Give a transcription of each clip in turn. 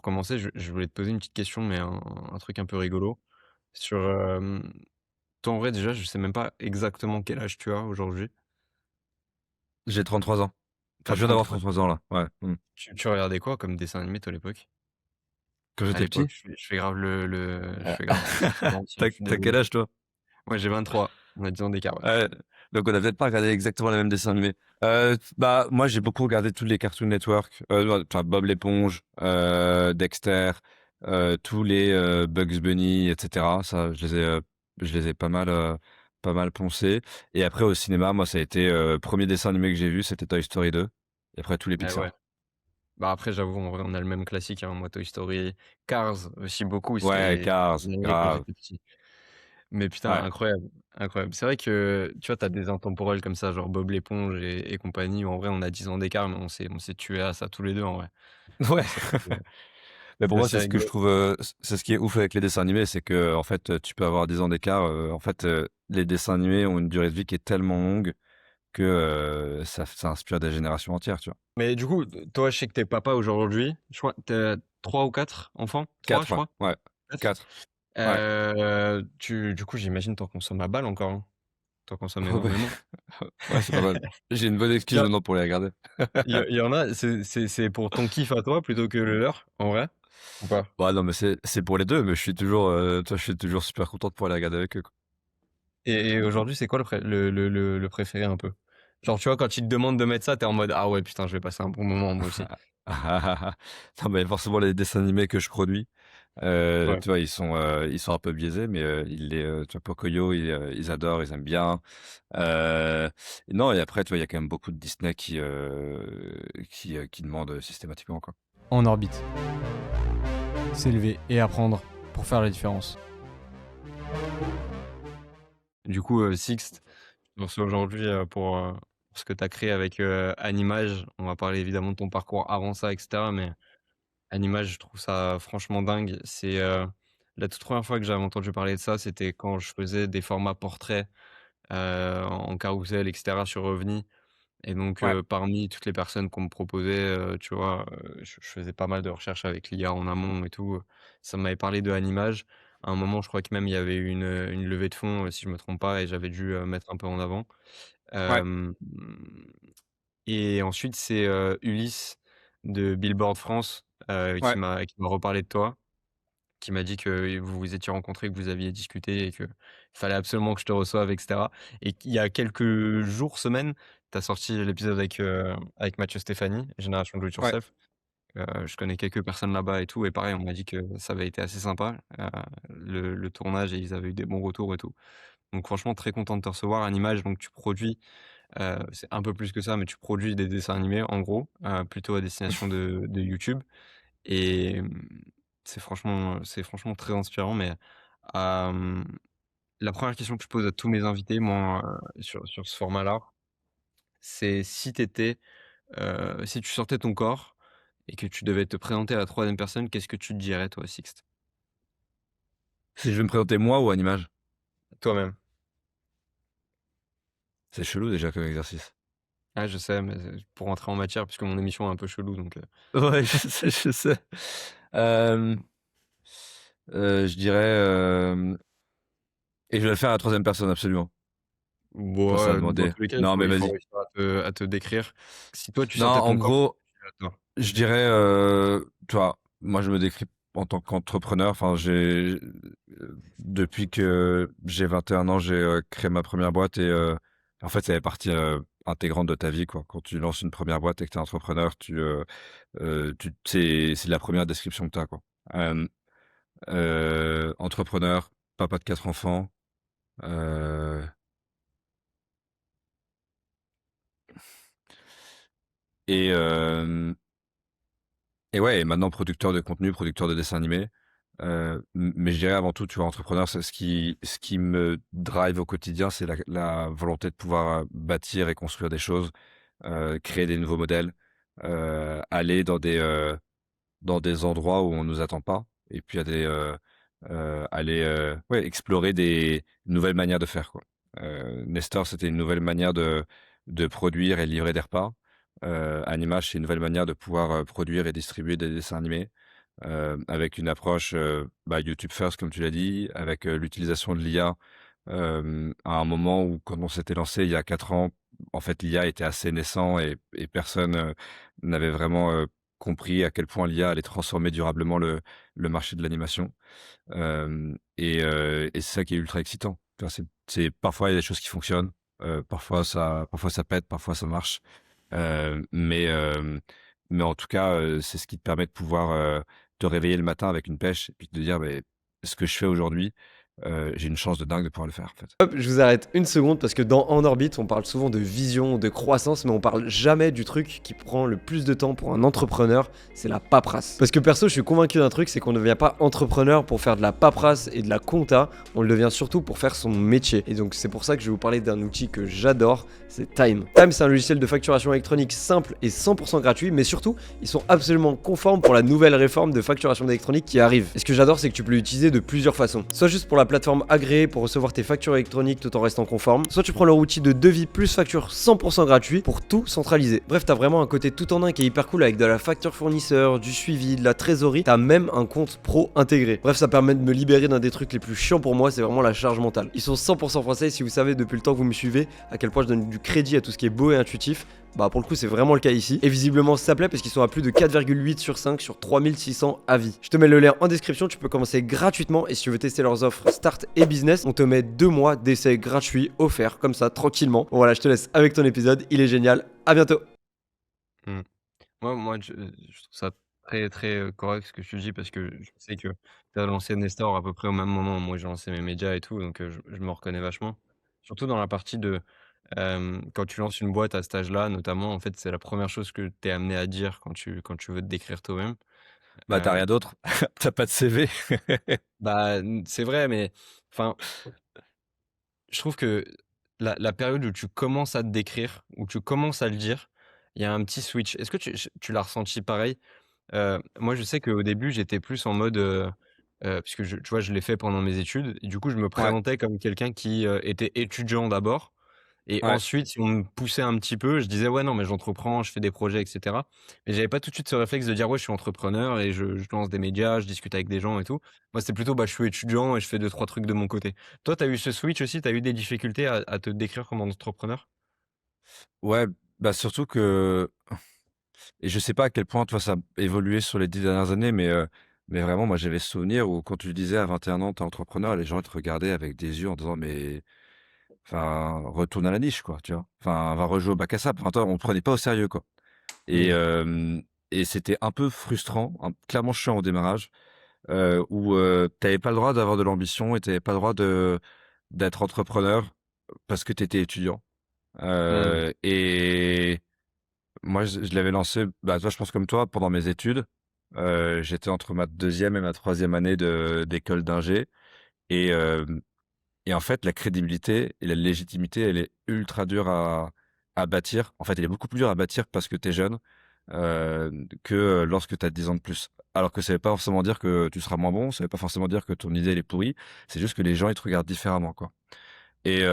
commencer, je voulais te poser une petite question, mais un truc un peu rigolo. Sur, toi, en vrai, déjà, je sais même pas exactement quel âge tu as aujourd'hui. J'ai 33 ans. Enfin, T'as je viens d'avoir 33. 33 ans là, ouais. Tu regardais quoi comme dessin animé, toi, à l'époque? Quand À j'étais l'époque, petit? je fais grave je Heu, fais grave le gentil, tu je suis as quel désolé. âge toi? Moi, j'ai 23. On a 10 ans d'écart, ouais. Ouais, donc on a peut-être pas regardé exactement les mêmes dessins animés. Bah, moi j'ai beaucoup regardé tous les Cartoon Network, ouais, enfin Bob l'éponge, Dexter, tous les, Bugs Bunny et cetera. Ça, je les ai pas mal poncés et après au cinéma, moi ça a été, 1er dessin animé que j'ai vu, c'était Toy Story 2 et après tous les Mais ouais. Pixar. Bah, après, j'avoue, en vrai, on a le même classique, hein. Moi, Toy Story, Cars aussi beaucoup, Ouais, c'était Cars, des animés quand grave. j'étais petit. Mais putain, Ouais. incroyable, incroyable. C'est vrai que, tu vois, tu as des intemporels comme ça, genre Bob l'éponge et compagnie, où en vrai, on a 10 ans d'écart, mais on s'est tués à ça tous les 2 en vrai. Ouais. Mais pour C'est moi, assez c'est ce que je rigolo. trouve, c'est ce qui est ouf avec les dessins animés, c'est que en fait, tu peux avoir 10 ans d'écart, en fait, les dessins animés ont une durée de vie qui est tellement longue que, ça inspire des générations entières, tu vois? Mais du coup, toi, je sais que tu papa aujourd'hui. Je crois tu as 3 ou 4 enfants? 3, je 4, ouais, crois? ouais, 4. 4, ouais. Du coup, j'imagine tu en consommes à balle encore, hein? Tu en consommes Ouais, énormément? ouais, c'est pas mal. J'ai une bonne Il excuse y a maintenant pour les regarder. il y en a, c'est pour ton kiff à toi plutôt que le leur, en vrai? Ou pas? Bah, non, mais c'est pour les 2, mais je suis toujours, tu vois, je suis toujours super content de pouvoir les regarder avec eux, quoi. Et aujourd'hui, c'est quoi le préféré un peu? Genre, tu vois, quand ils te demandent de mettre ça, tu es en mode: «Ah ouais, putain, je vais passer un bon moment moi aussi». Non, mais forcément les dessins animés que je produis, Ouais. tu vois, ils sont un peu biaisés, mais tu vois, Pocoyo, ils adorent, ils aiment bien. Heu, non et après, tu vois, il y a quand même beaucoup de Disney qui demandent, systématiquement, quoi. En orbite, s'élever et apprendre pour faire la différence. Du coup, Sixt, je te reçois aujourd'hui, pour ce que tu as créé avec, Animage. On va parler évidemment de ton parcours avant ça et cetera, mais Animage, je trouve ça franchement dingue. C'est, la toute première fois que j'avais entendu parler de ça, c'était quand je faisais des formats portraits, en carrousel et cetera sur Reveni. Et donc, Ouais, parmi toutes les personnes qu'on me proposait, tu vois, je faisais pas mal de recherches avec l'IA en amont et tout, ça m'avait parlé de Animage. À un moment, je crois que même il y avait eu une levée de fonds, si je me trompe pas et j'avais dû, mettre un peu en avant. ouais, Hem, et ensuite c'est, Ulysse de Billboard France, ouais. qui m'a reparlé de toi, qui m'a dit que vous vous étiez rencontrés, que vous aviez discuté et qu'il fallait absolument que je te reçoive et cetera. Et qu'il y a quelques jours, semaines, tu as sorti l'épisode avec Mathieu Stéphanie, Génération Do It Ouais. Yourself. Je connais quelques personnes là-bas et tout et pareil, on m'a dit que ça avait été assez sympa, le tournage et ils avaient eu des bons retours et tout. Donc franchement très content de te recevoir. Animage, donc tu produis, c'est un peu plus que ça, mais tu produis des dessins animés en gros, plutôt à destination de YouTube. Et c'est franchement très inspirant, mais hem, la première question que je pose à tous mes invités, moi, sur ce format-là, c'est si tu sortais ton corps et que tu devais te présenter à la troisième personne, qu'est-ce que tu te dirais toi, Sixte? Si je veux me présenter moi ou Animage? Toi-même. C'est chelou déjà comme exercice. Ah je sais, mais pour rentrer en matière, puisque mon émission est un peu chelou donc Ouais, je sais, je sais. Hem, je dirais, et je vais le faire à la 3e personne absolument, quand ça va dans demander. tous les cas, Non, mais il faut vas-y. réussir à te décrire. Si toi tu Non, sortais en ton corps, qu'est-ce gros, que tu dirais de toi? je dirais, tu vois, moi je me décris en tant qu'entrepreneur. Enfin, depuis que j'ai 21 ans, j'ai, créé ma première boîte et en fait, ça fait partie, intégrante de ta vie, quoi. Quand tu lances une première boîte et que tu es entrepreneur, c'est la première description que tu as, quoi. Hem, entrepreneur, papa de 4 enfants, heu et hem et ouais, et maintenant producteur de contenu, producteur de dessins animés. Mais je dirais avant tout, tu vois, entrepreneur, c'est ce qui me drive au quotidien, c'est la volonté de pouvoir, bâtir et construire des choses, créer des nouveaux modèles, aller dans des endroits où on nous attend pas et puis aller, ouais, explorer des nouvelles manières de faire, quoi. Nestor, c'était une nouvelle manière de produire et livrer des repas. Animage, c'est une nouvelle manière de pouvoir, produire et distribuer des dessins animés. avec une approche, YouTube first comme tu l'as dit, avec, l'utilisation de l'IA, à un moment où quand on s'était lancé il y a 4 ans, en fait, l'IA était assez naissant et personne, n'avait vraiment, compris à quel point l'IA allait transformer durablement le marché de l'animation. Et c'est ça qui est ultra excitant. Tu vois, c'est parfois il y a des choses qui fonctionnent, parfois ça pète, parfois ça marche. Mais en tout cas, c'est ce qui te permet de pouvoir, te réveiller le matin avec une pêche et puis de dire: «Beh, ce que je fais aujourd'hui, j'ai une chance de dingue de pouvoir le faire, en fait». Hop, je vous arrête une seconde parce que dans En orbite, on parle souvent de vision, de croissance, mais on parle jamais du truc qui prend le plus de temps pour un entrepreneur, c'est la paperasse. Parce que perso, je suis convaincu d'un truc, c'est qu'on ne devient pas entrepreneur pour faire de la paperasse et de la compta, on le devient surtout pour faire son métier. Et donc c'est pour ça que je vais vous parler d'un outil que j'adore, c'est Time. Time, c'est un logiciel de facturation électronique simple et 100% gratuit, mais surtout, ils sont absolument conformes pour la nouvelle réforme de facturation électronique qui arrive. Et ce que j'adore, c'est que tu peux l'utiliser de plusieurs façons. Soit juste pour la plateforme agréée pour recevoir tes factures électroniques tout en restant conforme, soit tu prends leur outil de devis plus facture 100% gratuit pour tout centraliser. Bref, t'as vraiment un côté tout en un qui est hyper cool avec de la facture fournisseur, du suivi, de la trésorerie, t'as même un compte pro intégré. Bref, ça permet de me libérer d'un des trucs les plus chiants pour moi, c'est vraiment la charge mentale. Ils sont 100% français, si vous savez depuis le temps que vous me suivez à quel point je donne du crédit à tout ce qui est beau et intuitif, bah pour le coup c'est vraiment le cas ici. Et visiblement ça plaît parce qu'ils sont à plus de 4,8 sur 5 sur 3600 avis. Je te mets le lien en description, tu peux commencer gratuitement et si tu veux tester leurs offres Start et Business, on te met 2 mois d'essai gratuit offert comme ça tranquillement. Bon voilà, je te laisse avec ton épisode, il est génial. À bientôt. Mmh. Moi, je trouve ça très, très, correct ce que tu dis parce que je sais que tu as lancé Nestor à peu près au même moment où moi j'ai lancé mes médias et tout, donc je me reconnais vachement. Surtout dans la partie de, quand tu lances une boîte à cet âge-là, notamment, en fait, c'est la première chose que tu es amené à dire quand tu veux te décrire toi-même. Bah, tu Heu, rien d'autre. Tu pas de CV. c'est vrai, mais enfin, je trouve que la période où tu commences à te décrire, où tu commences à le dire, il y a un petit switch. Est-ce que tu l'as ressenti pareil? Moi, je sais qu'au début, j'étais plus en mode, parce que tu vois, je l'ai fait pendant mes études et du coup, je me Ouais, présentais comme quelqu'un qui, était étudiant d'abord et ouais. ensuite, si on me poussait un petit peu, je disais: «Ouais, non, mais j'entreprends, je fais des projets et cetera». Mais j'avais pas tout de suite ce réflexe de dire: «Ouais, je suis entrepreneur et je lance des médias, je discute avec des gens et tout». Moi, c'était plutôt: «Bah, je suis étudiant et je fais deux trois trucs de mon côté». Toi, tu as eu ce switch aussi? Tu as eu des difficultés à te décrire comme un entrepreneur? Ouais, bah, surtout que et je sais pas à quel point, toi, ça a évolué sur les 10 dernières années, mais vraiment, moi, j'avais ce souvenir où quand tu disais à 21 ans: «Tu es entrepreneur», les gens, ils te regardaient avec des yeux en disant: «Mais enfin, retourne à la niche, quoi», tu vois? Enfin, va rejouer au bac à sable. Enfin, toi, on te prenait pas au sérieux, quoi. Et Mmh. hem et c'était un peu frustrant, clairement chiant au démarrage, où, tu pas le droit d'avoir de l'ambition et tu pas le droit d'être entrepreneur parce que tu étais étudiant. Mmh. Et moi, je l'avais lancé, bah, toi, je pense comme toi, pendant mes études. J'étais entre ma deuxième et ma troisième année d'école d'ingé et hem et en fait, la crédibilité et la légitimité, elle est ultra dure à bâtir. En fait, elle est beaucoup plus dure à bâtir parce que tu es jeune, que lorsque tu as 10 ans de plus. Alors que ça veut pas forcément dire que tu seras moins bon, ça veut pas forcément dire que ton idée, elle est pourrie. C'est juste que les gens, ils te regardent différemment, quoi. Et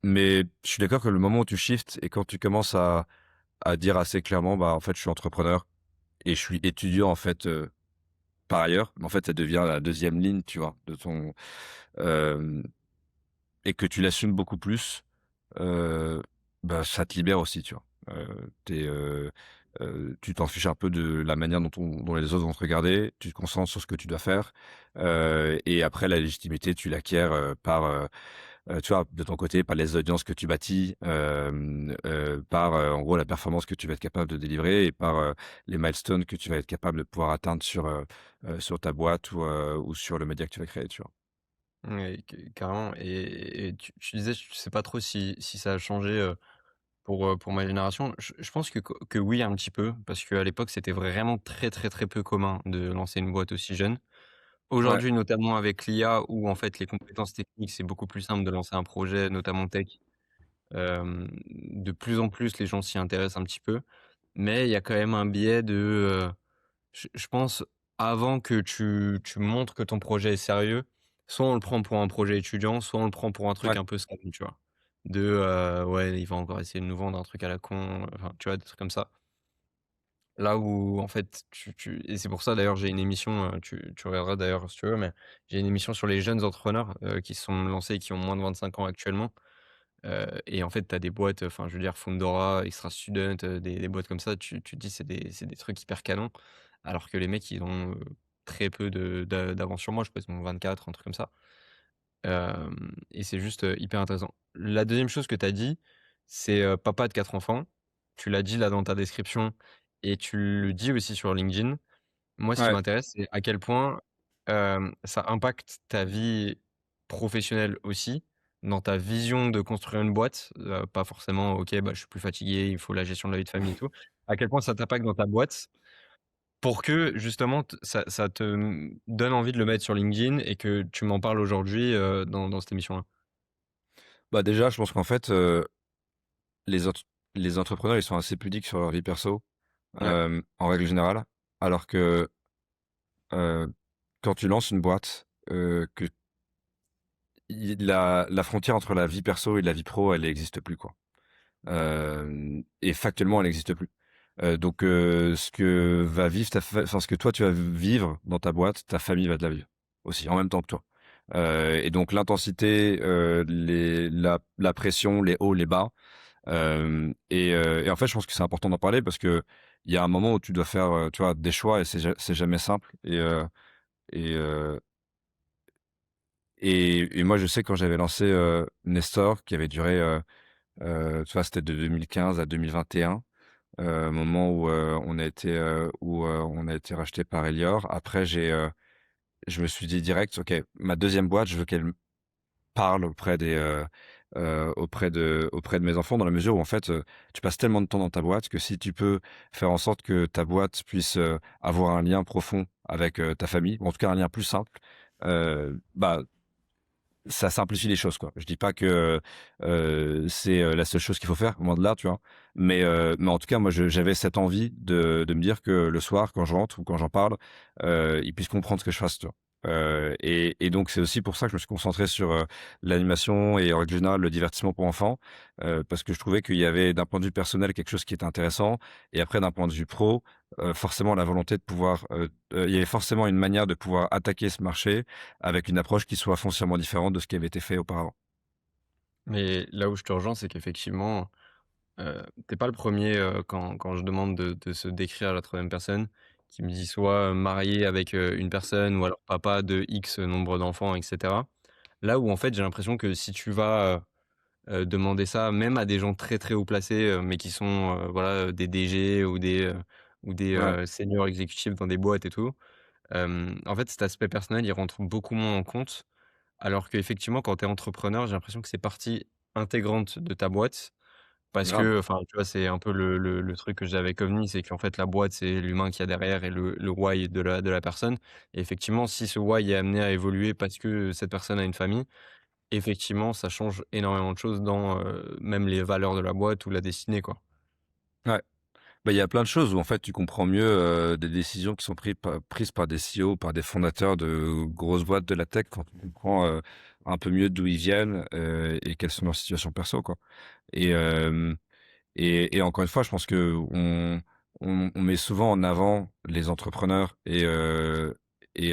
mais je suis d'accord que le moment où tu shifts et quand tu commences à dire assez clairement: «Bah, en fait, je suis entrepreneur et je suis étudiant, en fait, par ailleurs». Mais en fait, ça devient la deuxième ligne, tu vois, de ton, hem et que tu l'assumes beaucoup plus, heu, bah, ça te libère aussi, tu vois? Tu t'en fiches un peu de la manière dont les autres vont te regarder, tu te concentres sur ce que tu dois faire, et après la légitimité, tu l'acquiers, tu vois, de ton côté, par les audiences que tu bâtis, par, en gros, la performance que tu vas être capable de délivrer et par, les milestones que tu vas être capable de pouvoir atteindre sur ta boîte ou sur le média que tu vas créer, tu vois? Ouais, carrément et tu disais, tu sais pas trop si ça a changé, pour ma génération. Je pense que oui, un petit peu, parce qu'à l'époque, c'était vraiment très, très, très peu commun de lancer une boîte aussi jeune. Ouais, Aujourd'hui, notamment avec l'IA où en fait les compétences techniques, c'est beaucoup plus simple de lancer un projet, notamment tech. De plus en plus, les gens s'y intéressent un petit peu, mais il y a quand même un biais de, je pense avant que tu montres que ton projet est sérieux, soit on le prend pour un projet étudiant, soit on le prend pour un truc ouais, un peu salon, tu vois? De, ouais, il va encore essayer de nous vendre un truc à la con, enfin, tu vois? Des trucs comme ça Là où en fait tu et c'est pour ça d'ailleurs j'ai une émission, tu regarderas d'ailleurs si tu veux, mais j'ai une émission sur les jeunes entrepreneurs, qui se sont lancés et qui ont moins de 25 ans actuellement. Et en fait, tu as des boîtes, enfin, je veux dire Foodora, Extra Student, des boîtes comme ça, tu te dis: «C'est des trucs hyper canons», alors que les mecs, ils ont, très peu d'avance sur moi. Je crois qu'ils ont 24, un truc comme ça. Et c'est juste, hyper intéressant. La deuxième chose que tu as dit, c'est, papa de 4 enfants. Tu l'as dit là dans ta description et tu le dis aussi sur LinkedIn. Moi, ce qui Ouais. m'intéresse, c'est à quel point, ça impacte ta vie professionnelle aussi, dans ta vision de construire une boîte, pas forcément: «OK, bah, je suis plus fatigué, il faut la gestion de la vie de famille et tout». À quel point ça t'impacte dans ta boîte pour que justement ça te, donne envie de le mettre sur LinkedIn et que tu m'en parles aujourd'hui, dans cette émission-là? Bah, déjà, je pense qu'en fait, les ent les entrepreneurs, ils sont assez pudiques sur leur vie perso, Ouais, en règle générale. Alors que, heu, quand tu lances une boîte, que i la frontière entre la vie perso et la vie pro, elle n'existe plus, quoi. Et factuellement, elle n'existe plus. Donc, ce que va vivre ce que toi tu vas vivre dans ta boîte, ta famille va te la vivre aussi, en même temps que toi. Et donc l'intensité, la pression, les hauts, les bas, et en fait, je pense que c'est important d'en parler parce que il y a un moment où tu dois faire, tu vois, des choix et c'est jamais simple et heu et moi, je sais quand j'avais lancé, Nestor qui avait duré, tu vois, c'était de 2015 à 2021. Moment où, on a été racheté par Elior. Après je me suis dit direct: «OK, ma deuxième boîte, je veux qu'elle me parle auprès de mes enfants», dans la mesure où en fait, tu passes tellement de temps dans ta boîte que si tu peux faire en sorte que ta boîte puisse, avoir un lien profond avec, ta famille, ou en tout cas un lien plus simple, bah, ça simplifie les choses, quoi. Je dis pas que, c'est, la seule chose qu'il faut faire, loin de là, tu vois? Mais en tout cas, moi, j'avais cette envie de me dire que le soir, quand je rentre ou quand j'en parle, ils puissent comprendre ce que je fasse, tu vois? Et donc c'est aussi pour ça que je me suis concentré sur, l'animation et en règle générale le divertissement pour enfants, parce que je trouvais qu'il y avait d'un point de vue personnel quelque chose qui était intéressant et après d'un point de vue pro, forcément la volonté de pouvoir, il y avait forcément une manière de pouvoir attaquer ce marché avec une approche qui soit foncièrement différente de ce qui avait été fait auparavant. mais là où je te rejoins, c'est qu'effectivement, tu pas le premier quand je demande de se décrire à la troisième personne, qui me dit soit, marié avec, une personne ou alors papa de X nombre d'enfants et cetera. Là où en fait, j'ai l'impression que si tu vas, demander ça même à des gens très, très haut placés, mais qui sont, voilà, des DG ou des, Ouais, seniors exécutifs dans des boîtes et tout, en fait, cet aspect personnel, il rentre beaucoup moins en compte. Alors qu'effectivement, quand tu es entrepreneur, j'ai l'impression que c'est partie intégrante de ta boîte parce grave. que, enfin, tu vois, c'est un peu le truc que j'ai avec OVNI, c'est qu'en fait, la boîte, c'est l'humain qu'il y a derrière et le why de la personne. Et effectivement, si ce why est amené à évoluer parce que cette personne a une famille, effectivement, ça change énormément de choses dans, même les valeurs de la boîte ou la destinée, quoi. Ouais. Bah, il y a plein de choses où en fait tu comprends mieux, des décisions qui sont prises par des CEO, par des fondateurs de grosses boîtes de la tech quand tu comprends, un peu mieux d'où ils viennent, et quelles sont leurs situations perso, quoi. Et hem et encore une fois, je pense qu'on met souvent en avant les entrepreneurs et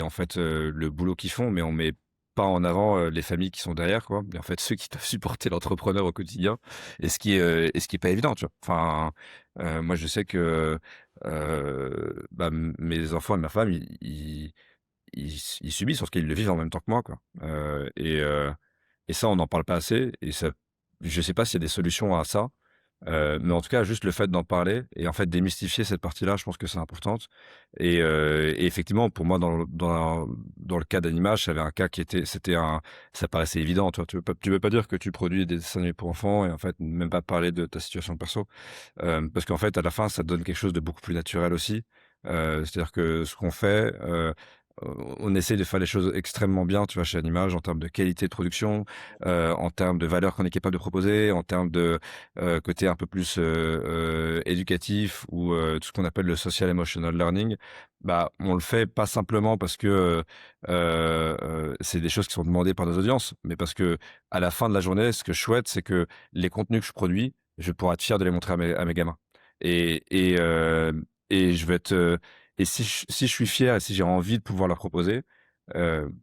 en fait, le boulot qu'ils font, mais on met pas en avant, les familles qui sont derrière, quoi. Et en fait, ceux qui doivent supporter l'entrepreneur au quotidien et ce qui est pas évident, tu vois? Enfin, moi, je sais que, bah, mes enfants et ma femme, ils subissent, parce qu'ils le vivent en même temps que moi, quoi. Et ça, on n'en parle pas assez et ça je sais pas s'il y a des solutions à ça. Mais en tout cas, juste le fait d'en parler et en fait démystifier cette partie-là, je pense que c'est importante et effectivement pour moi dans le cas d'Animage, j'avais un cas qui était ça paraissait évident, tu vois? Tu veux pas dire que tu produis des dessins animés pour enfants et en fait même pas parler de ta situation perso. Parce qu'en fait à la fin ça donne quelque chose de beaucoup plus naturel aussi. C'est-à-dire que ce qu'on fait, on essaie de faire les choses extrêmement bien, tu vois? Chez Animage en termes de qualité de production, en termes de valeur qu'on est capable de proposer, en termes de côté un peu plus, éducatif ou tout ce qu'on appelle le social emotional learning, bah, on le fait pas simplement parce que, c'est des choses qui sont demandées par nos audiences, mais parce que à la fin de la journée, ce que je souhaite, c'est que les contenus que je produis, je pourrais être fier de les montrer à mes gamins et et je vais être, et si je suis fier et si j'ai envie de pouvoir leur proposer,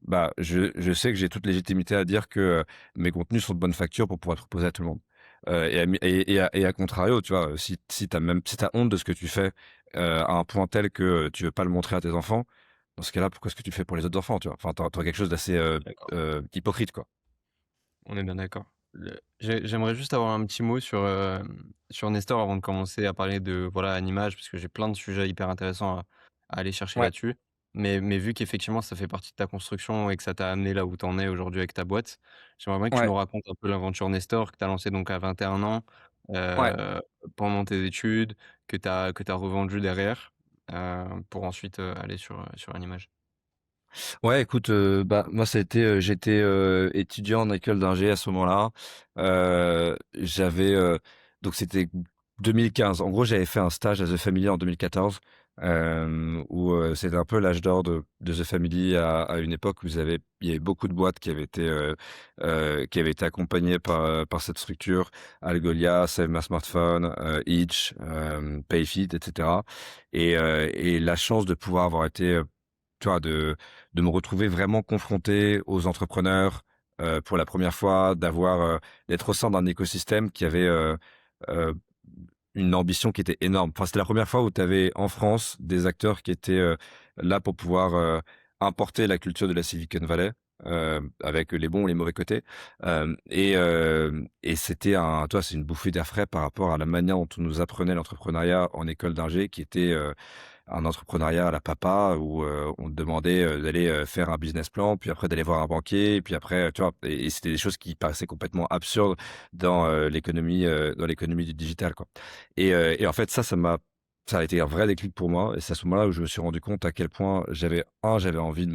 bah, je sais que j'ai toute légitimité à dire que, mes contenus sont de bonne facture pour pouvoir être proposés à tout le monde. Et à contrario, tu vois, si tu honte de ce que tu fais, à un point tel que tu veux pas le montrer à tes enfants, dans ce cas-là, pourquoi est-ce que tu le fais pour les autres enfants, tu vois? Enfin, tu quelque chose d'assez, D'accord. hypocrite, quoi. On est bien d'accord. J'aimerais juste avoir un petit mot sur Nestor avant de commencer à parler de, voilà, Animage, parce que j'ai plein de sujets hyper intéressants à aller chercher Ouais, là-dessus. Mais vu qu'effectivement ça fait partie de ta construction et que ça t'a amené là où tu en es aujourd'hui avec ta boîte, j'aimerais bien que tu ouais, nous racontes un peu l'aventure Nestor que tu as lancée donc à 21 ans, ouais. pendant tes études, que tu revendu derrière, pour ensuite, aller sur Animage. Ouais, écoute, bah, moi, ça a été, j'étais, étudiant en école d'ingé à ce moment-là. J'avais, donc c'était 2015. En gros, j'avais fait un stage à The Family en 2014, où, c'était un peu l'âge d'or de The Family à une époque où il y avait beaucoup de boîtes qui avaient été accompagnées par cette structure. Algolia, Save My Smartphone, Itch, Payfit, et cetera. Et la chance de pouvoir avoir été, tu vois, de me retrouver vraiment confronté aux entrepreneurs, pour la première fois, d'être au sein d'un écosystème qui avait, heu, une ambition qui était énorme. Enfin, c'était la première fois où tu avais en France des acteurs qui étaient, là pour pouvoir, importer la culture de la Silicon Valley, avec les bons et les mauvais côtés. Et c'était c'est une bouffée d'air frais par rapport à la manière dont on nous apprenait l'entrepreneuriat en école d'ingé qui était, un entrepreneuriat à la papa où, on te demandait, d'aller, faire un business plan, puis après d'aller voir un banquier, puis après, tu vois? Et c'était des choses qui paraissaient complètement absurdes dans l'économie du digital, quoi. Et en fait, ça a été un vrai déclic pour moi et c'est à ce moment-là où je me suis rendu compte à quel point j'avais envie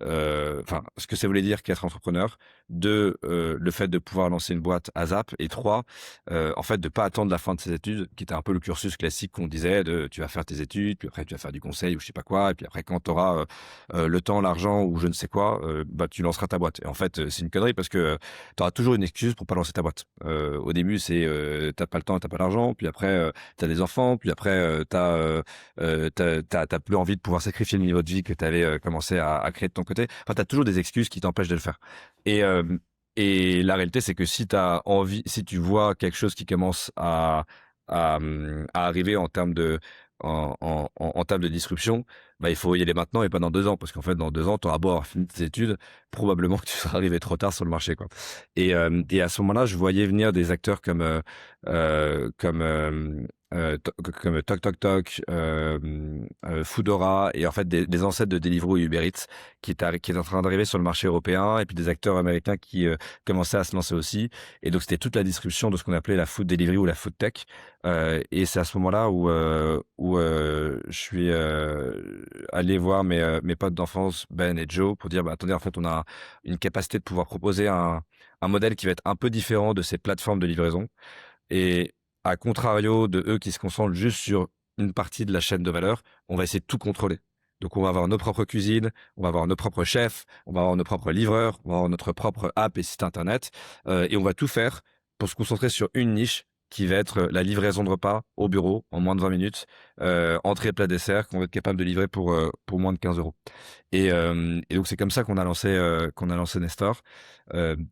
enfin, ce que ça voulait dire qu'être entrepreneur. 2, le fait de pouvoir lancer une boîte ASAP et 3, en fait, de pas attendre la fin de ses études, qui était un peu le cursus classique qu'on disait de: «Tu vas faire tes études, puis après tu vas faire du conseil ou je sais pas quoi et puis après quand tu auras, le temps, l'argent ou je ne sais quoi, bah, tu lanceras ta boîte». Et en fait, c'est une connerie parce que, tu auras toujours une excuse pour pas lancer ta boîte. Au début, c'est, tu pas le temps et tu pas l'argent, puis après, tu des enfants, puis après, tu plus envie de pouvoir sacrifier le niveau de vie que tu avais, commencé à créer de ton côté. Enfin, tu as toujours des excuses qui t'empêchent de le faire. Et hem et la réalité, c'est que si tu vois quelque chose qui commence à arriver en termes de disruption, bah, il faut y aller maintenant et pas dans 2 ans. Parce qu'en fait, dans 2 ans, tu auras beau avoir fini tes études, probablement que tu seras arrivé trop tard sur le marché, quoi. Et à ce moment-là, je voyais venir des acteurs comme, comme Tok Tok Tok, Foodora et en fait des ancêtres de Deliveroo et Uber Eats qui est en train d'arriver sur le marché européen et puis des acteurs américains qui, commençaient à se lancer aussi. Et donc c'était toute la disruption de ce qu'on appelait la food delivery ou la food tech. Et c'est à ce moment-là où je suis, allé voir mes potes d'enfance, Ben et Joe, pour dire: «Bah, attendez, en fait, on a une capacité de pouvoir proposer un modèle qui va être un peu différent de ces plateformes de livraison». Et à contrario de eux qui se concentrent juste sur une partie de la chaîne de valeur, on va essayer de tout contrôler. Donc on va avoir nos propres cuisines, on va avoir nos propres chefs, on va avoir nos propres livreurs, on va avoir notre propre app et site internet, et on va tout faire pour se concentrer sur une niche qui va être la livraison de repas au bureau en moins de 20 minutes, entrée, plat, dessert, qu'on va être capable de livrer pour moins de 15 €. Et donc c'est comme ça qu'on a lancé Nestor.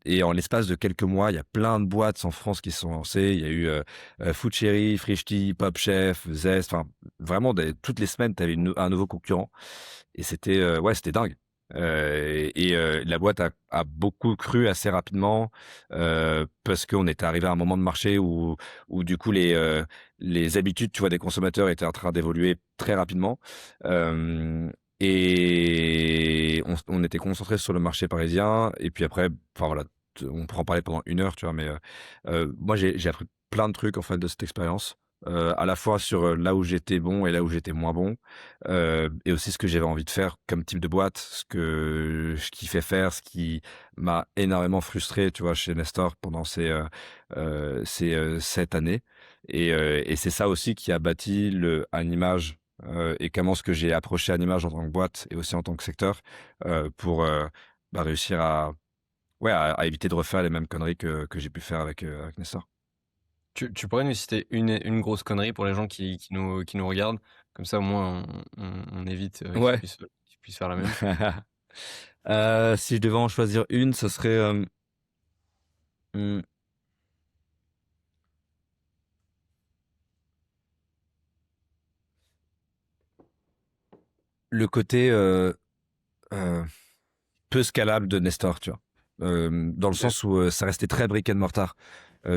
Et en l'espace de quelques mois, il y a plein de boîtes en France qui se sont lancées. Il y a eu, Food Cherry, Frischti, Pop Chef, Zest, enfin vraiment toutes les semaines, tu avais un nouveau concurrent et c'était, ouais, c'était dingue. La boîte a beaucoup cru assez rapidement, parce qu'on était arrivé à un moment de marché où du coup les habitudes, tu vois, des consommateurs étaient en train d'évoluer très rapidement. Hem Et on était concentré sur le marché parisien et puis après, enfin voilà, on pourra en parler pendant 1 heure, tu vois? Mais, moi j'ai appris plein de trucs en fait de cette expérience, à la fois sur, là où j'étais bon et là où j'étais moins bon, et aussi ce que j'avais envie de faire comme type de boîte, ce que je kiffais faire, ce qui m'a énormément frustré, tu vois? Chez Nestor pendant ces 7 années. Et c'est ça aussi qui a bâti Animage, et comment est-ce que j'ai approché Animage en tant que boîte et aussi en tant que secteur, pour, bah, réussir à éviter de refaire les mêmes conneries que j'ai pu faire avec Nestor. Tu pourrais nous citer une grosse connerie pour les gens qui nous regardent? Comme ça, au moins, on évite, Ouais. qu'ils puissent faire la même. Si je devais en choisir une, ce serait, mmh, le côté, heu, peu scalable de Nestor, tu vois? Dans le OK. sens où, ça restait très brick and mortar.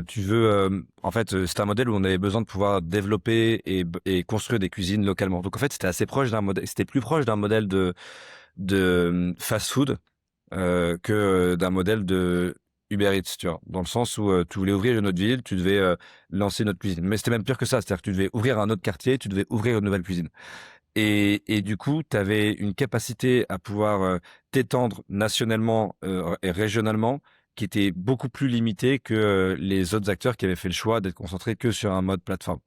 Tu veux, en fait, c'était un modèle où on avait besoin de pouvoir développer et construire des cuisines localement. Donc en fait, c'était plus proche d'un modèle de fast-food, que d'un modèle de Uber Eats, tu vois? Dans le sens où, tu voulais ouvrir une autre ville, tu devais, lancer une autre cuisine. Mais c'était même pire que ça, c'est-à-dire que tu devais ouvrir un autre quartier, tu devais ouvrir une nouvelle cuisine. Et du coup, tu avais une capacité à pouvoir, t'étendre nationalement, et régionalement qui était beaucoup plus limitée que, les autres acteurs qui avaient fait le choix d'être concentrés que sur un mode plateforme.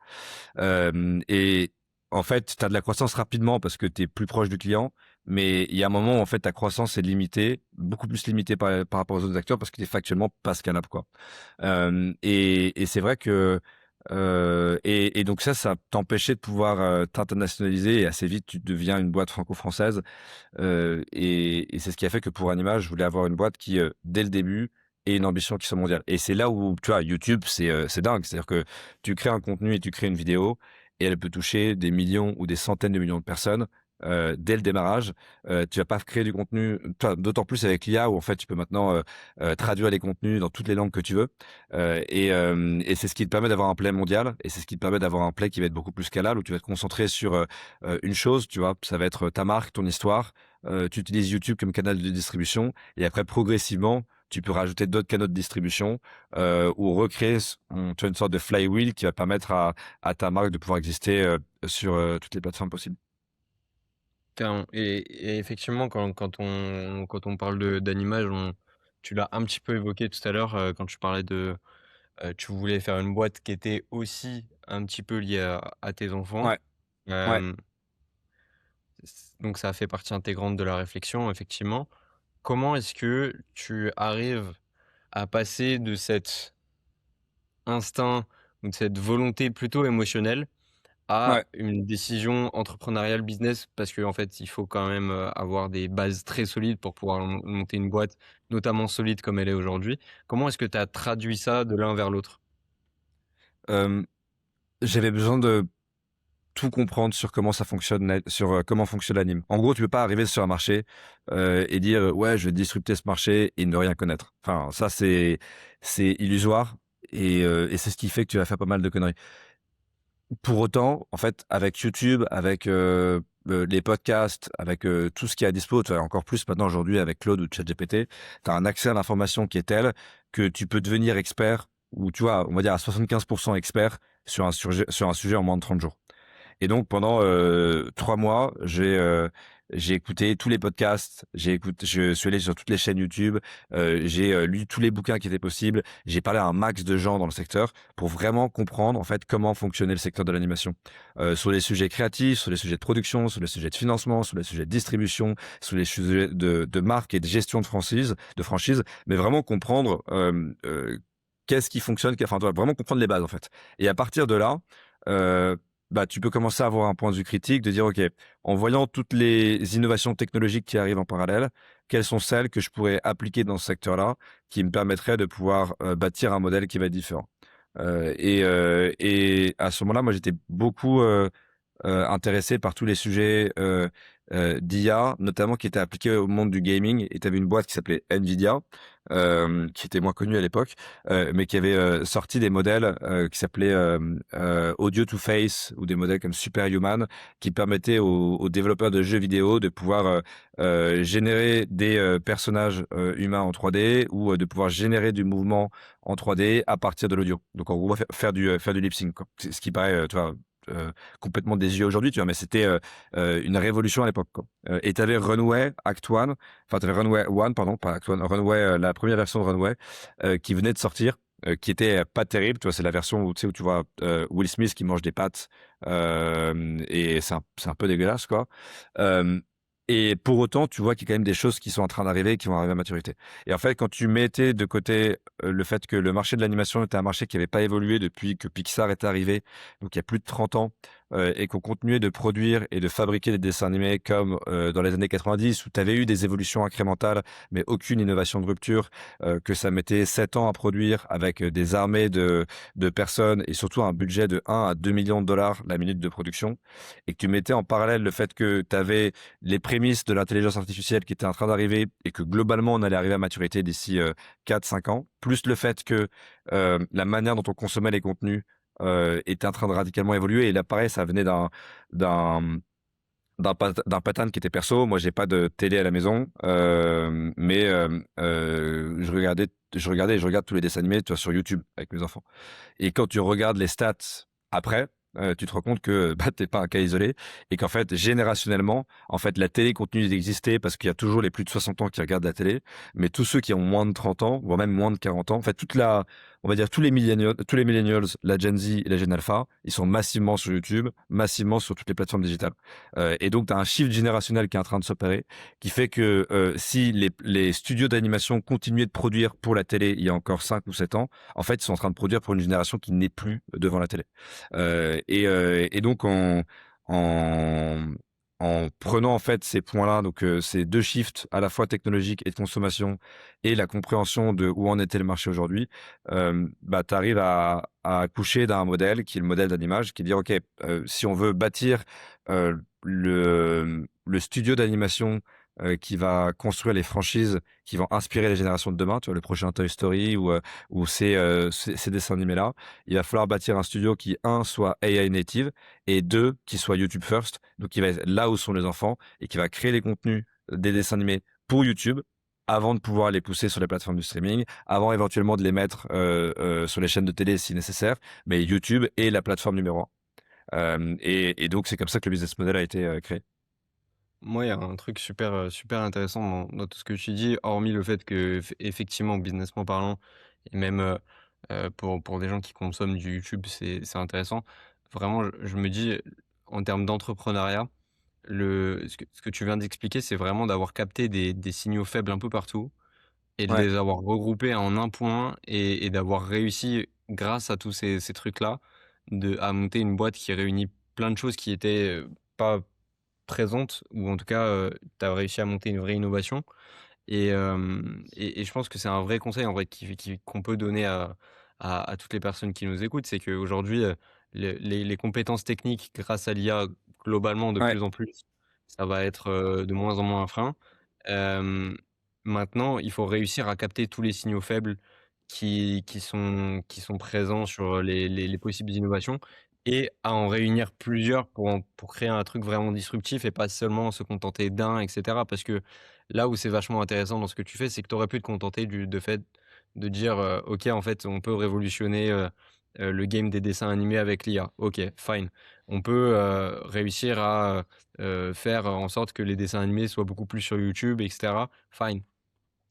Et en fait, tu as de la croissance rapidement parce que tu es plus proche du client, mais il y a un moment où en fait ta croissance est limitée, beaucoup plus limitée par rapport aux autres acteurs parce que tu es factuellement pas scalable, quoi. Et c'est vrai que, et donc ça t'empêchait de pouvoir, t'internationaliser et assez vite tu deviens une boîte franco-française. Et c'est ce qui a fait que pour Anima, je voulais avoir une boîte qui, dès le début, ait une ambition qui soit mondiale. Et c'est là où, tu vois, YouTube, c'est dingue. C'est-à-dire que tu crées un contenu et tu crées une vidéo et elle peut toucher des millions ou des centaines de millions de personnes, dès le démarrage. Tu vas pas créer du contenu, tu vois, d'autant plus avec l'IA où en fait tu peux maintenant, traduire les contenus dans toutes les langues que tu veux. Et c'est ce qui te permet d'avoir un play mondial et c'est ce qui te permet d'avoir un play qui va être beaucoup plus scalable où tu vas te concentrer sur, une chose, tu vois? Ça va être ta marque, ton histoire. Tu utilises YouTube comme canal de distribution et après progressivement, tu peux rajouter d'autres canaux de distribution, ou recréer tu vois, une sorte de flywheel qui va permettre à ta marque de pouvoir exister, sur, toutes les plateformes possibles. Carrément et effectivement, quand on parle d'animage, tu l'as un petit peu évoqué tout à l'heure, quand tu parlais de, tu voulais faire une boîte qui était aussi un petit peu liée à tes enfants. Ouais, ouais. Hem, donc ça a fait partie intégrante de la réflexion, effectivement. Comment est-ce que tu arrives à passer de cet instinct ou de cette volonté plutôt émotionnelle à Ouais. une décision entrepreneuriale business? Parce qu'en fait, il faut quand même, avoir des bases très solides pour pouvoir monter une boîte, notamment solide comme elle est aujourd'hui. Comment est-ce que tu as traduit ça de l'un vers l'autre? Hem, J'avais besoin de tout comprendre sur comment ça fonctionne, sur, comment fonctionne l'anime. En gros, tu peux pas arriver sur un marché, et dire, «Ouais, je vais disrupter ce marché» et ne rien connaître. Enfin, ça, c'est illusoire et c'est ce qui fait que tu vas faire pas mal de conneries. Pour autant, en fait, avec YouTube, avec, les podcasts, avec, tout ce qui est à dispo, tu vois? Encore plus maintenant aujourd'hui avec Claude ou ChatGPT, tu as un accès à l'information qui est tel que tu peux devenir expert ou tu vois, on va dire à 75 expert sur un sujet en moins de 30 jours. Et donc pendant, 3 mois, j'ai écouté tous les podcasts, je suis allé sur toutes les chaînes YouTube, j'ai, lu tous les bouquins qui étaient possibles. J'ai parlé à un max de gens dans le secteur pour vraiment comprendre, en fait, comment fonctionnait le secteur de l'animation. Sur les sujets créatifs, sur les sujets de production, sur les sujets de financement, sur les sujets de distribution, sur les sujets de marque et de gestion de franchise, mais vraiment comprendre, qu'est-ce qui fonctionne, enfin, tu vois, vraiment comprendre les bases, en fait. Et à partir de là, heu bah, tu peux commencer à avoir un point de vue critique, de dire: «OK, en voyant toutes les innovations technologiques qui arrivent en parallèle, quelles sont celles que je pourrais appliquer dans ce secteur-là, qui me permettraient de pouvoir, bâtir un modèle qui va être différent?» Et à ce moment-là, moi, j'étais beaucoup, intéressé par tous les sujets, d'IA, notamment qui étaient appliqués au monde du gaming. Et tu avais une boîte qui s'appelait Nvidia, qui était moins connue à l'époque, mais qui avait, sorti des modèles, qui s'appelaient, Audio to Face ou des modèles comme Superhuman, qui permettaient aux développeurs de jeux vidéo de pouvoir, générer des, personnages, humains en 3D ou, de pouvoir générer du mouvement en 3D à partir de l'audio. Donc en gros, faire du lip sync, quoi. C'est ce qui paraît, tu vois, complètement désuet aujourd'hui, tu vois? Mais c'était, une révolution à l'époque, quoi. Et tu avais Runway Act One, enfin tu avais Runway One, pardon, pas Act One, Runway, la première version de Runway, qui venait de sortir, qui était pas terrible, tu vois? C'est la version où tu sais, où tu vois, Will Smith qui mange des pâtes, et c'est un peu dégueulasse, quoi. Hem Et pour autant, tu vois qu'il y a quand même des choses qui sont en train d'arriver, qui vont arriver à maturité. Et en fait, quand tu mettais de côté le fait que le marché de l'animation était un marché qui n'avait pas évolué depuis que Pixar est arrivé, donc il y a plus de 30 ans, et qu'on continuait de produire et de fabriquer des dessins animés comme dans les années 90, où tu avais eu des évolutions incrémentales, mais aucune innovation de rupture, que ça mettait 7 ans à produire avec des armées de personnes et surtout un budget de 1 à 2 millions de dollars la minute de production, et que tu mettais en parallèle le fait que tu avais les prémices de l'intelligence artificielle qui étaient en train d'arriver et que globalement on allait arriver à maturité d'ici 4-5 ans, plus le fait que la manière dont on consommait les contenus était en train de radicalement évoluer. Et là, pareil, ça venait d'un d'un pattern qui était perso. Moi, j'ai pas de télé à la maison, mais je regardais et je regarde tous les dessins animés, tu vois, sur YouTube avec mes enfants. Et quand tu regardes les stats après, tu te rends compte que bah, t'es pas un cas isolé et qu'en fait, générationnellement, en fait, la télé continue d'exister parce qu'il y a toujours les plus de 60 ans qui regardent la télé, mais tous ceux qui ont moins de 30 ans, voire même moins de 40 ans, en fait, on va dire tous les millennials, la Gen Z et la Gen Alpha, ils sont massivement sur YouTube, massivement sur toutes les plateformes digitales. Et donc, tu as un shift générationnel qui est en train de s'opérer, qui fait que si les studios d'animation continuaient de produire pour la télé il y a encore 5 ou 7 ans, en fait, ils sont en train de produire pour une génération qui n'est plus devant la télé. Et donc en, en prenant en fait ces points-là, donc ces deux shifts à la fois technologiques et de consommation et la compréhension de où en était le marché aujourd'hui, bah, tu arrives à accoucher d'un modèle qui est le modèle d'animage, qui dit ok, si on veut bâtir le studio d'animation qui va construire les franchises qui vont inspirer les générations de demain, tu vois, le prochain Toy Story ou ces dessins animés-là, il va falloir bâtir un studio qui, un, soit AI native et deux, qui soit YouTube first, donc qui va être là où sont les enfants et qui va créer les contenus des dessins animés pour YouTube avant de pouvoir les pousser sur les plateformes du streaming, avant éventuellement de les mettre sur les chaînes de télé si nécessaire, mais YouTube est la plateforme numéro un. Et donc, c'est comme ça que le business model a été créé. Moi, il y a un truc super, super intéressant dans tout ce que tu dis, hormis le fait que effectivement, businessment parlant, et même pour des gens qui consomment du YouTube, c'est intéressant. Vraiment, je me dis, en termes d'entrepreneuriat, ce que tu viens d'expliquer, c'est vraiment d'avoir capté des signaux faibles un peu partout et de Ouais, les avoir regroupés en un point et d'avoir réussi, grâce à tous ces trucs-là, à monter une boîte qui réunit plein de choses qui étaient pas présentes, ou en tout cas, tu as réussi à monter une vraie innovation. Et je pense que c'est un vrai conseil en vrai qu'on peut donner à toutes les personnes qui nous écoutent, c'est qu'aujourd'hui, les compétences techniques grâce à l'IA globalement de ouais, plus en plus, ça va être de moins en moins un frein. Hem, Maintenant, il faut réussir à capter tous les signaux faibles qui sont présents sur les possibles innovations et à en réunir plusieurs pour créer un truc vraiment disruptif et pas seulement se contenter d'un, et cetera. Parce que là où c'est vachement intéressant dans ce que tu fais, c'est que tu aurais pu te contenter de fait de dire, «OK, en fait, on peut révolutionner, le game des dessins animés avec l'IA». OK, fine. On peut, réussir à, faire en sorte que les dessins animés soient beaucoup plus sur YouTube, et cetera. Fine.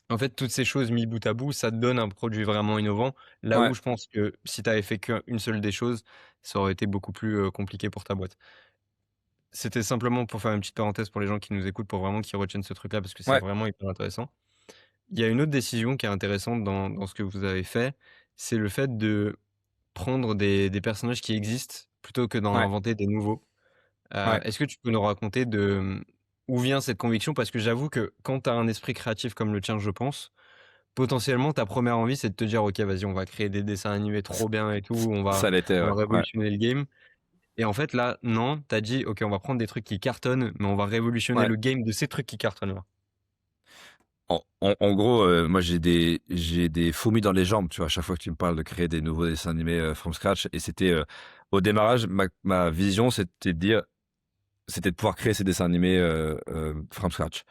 En fait, toutes ces choses mis bout à bout, ça te donne un produit vraiment innovant. Là ouais, où je pense que si tu avais fait qu'une seule des choses, ça aurait été beaucoup plus, compliqué pour ta boîte. C'était simplement pour faire une petite parenthèse pour les gens qui nous écoutent, pour vraiment qu'ils retiennent ce truc-là, parce que c'est ouais, vraiment hyper intéressant. Il y a une autre décision qui est intéressante dans ce que vous avez fait, c'est le fait de prendre des personnages qui existent plutôt que d'en ouais, inventer des nouveaux. ouais. Est-ce que tu peux nous raconter où vient cette conviction? Parce que j'avoue que quand tu as un esprit créatif comme le tien, je pense, potentiellement ta première envie, c'est de te dire: «OK, vas-y, on va créer des dessins animés trop bien et tout, Ça l'était, on ouais, va ouais. révolutionner le game». Et en fait, là, non, tu as dit: «OK, on va prendre des trucs qui cartonnent, mais on va révolutionner Ouais. le game de ces trucs qui cartonnent là». En gros, moi j'ai des fourmis dans les jambes, tu vois, à chaque fois que tu me parles de créer des nouveaux dessins animés from scratch. Et c'était au démarrage, ma vision, c'était de pouvoir créer ces dessins animés from scratch.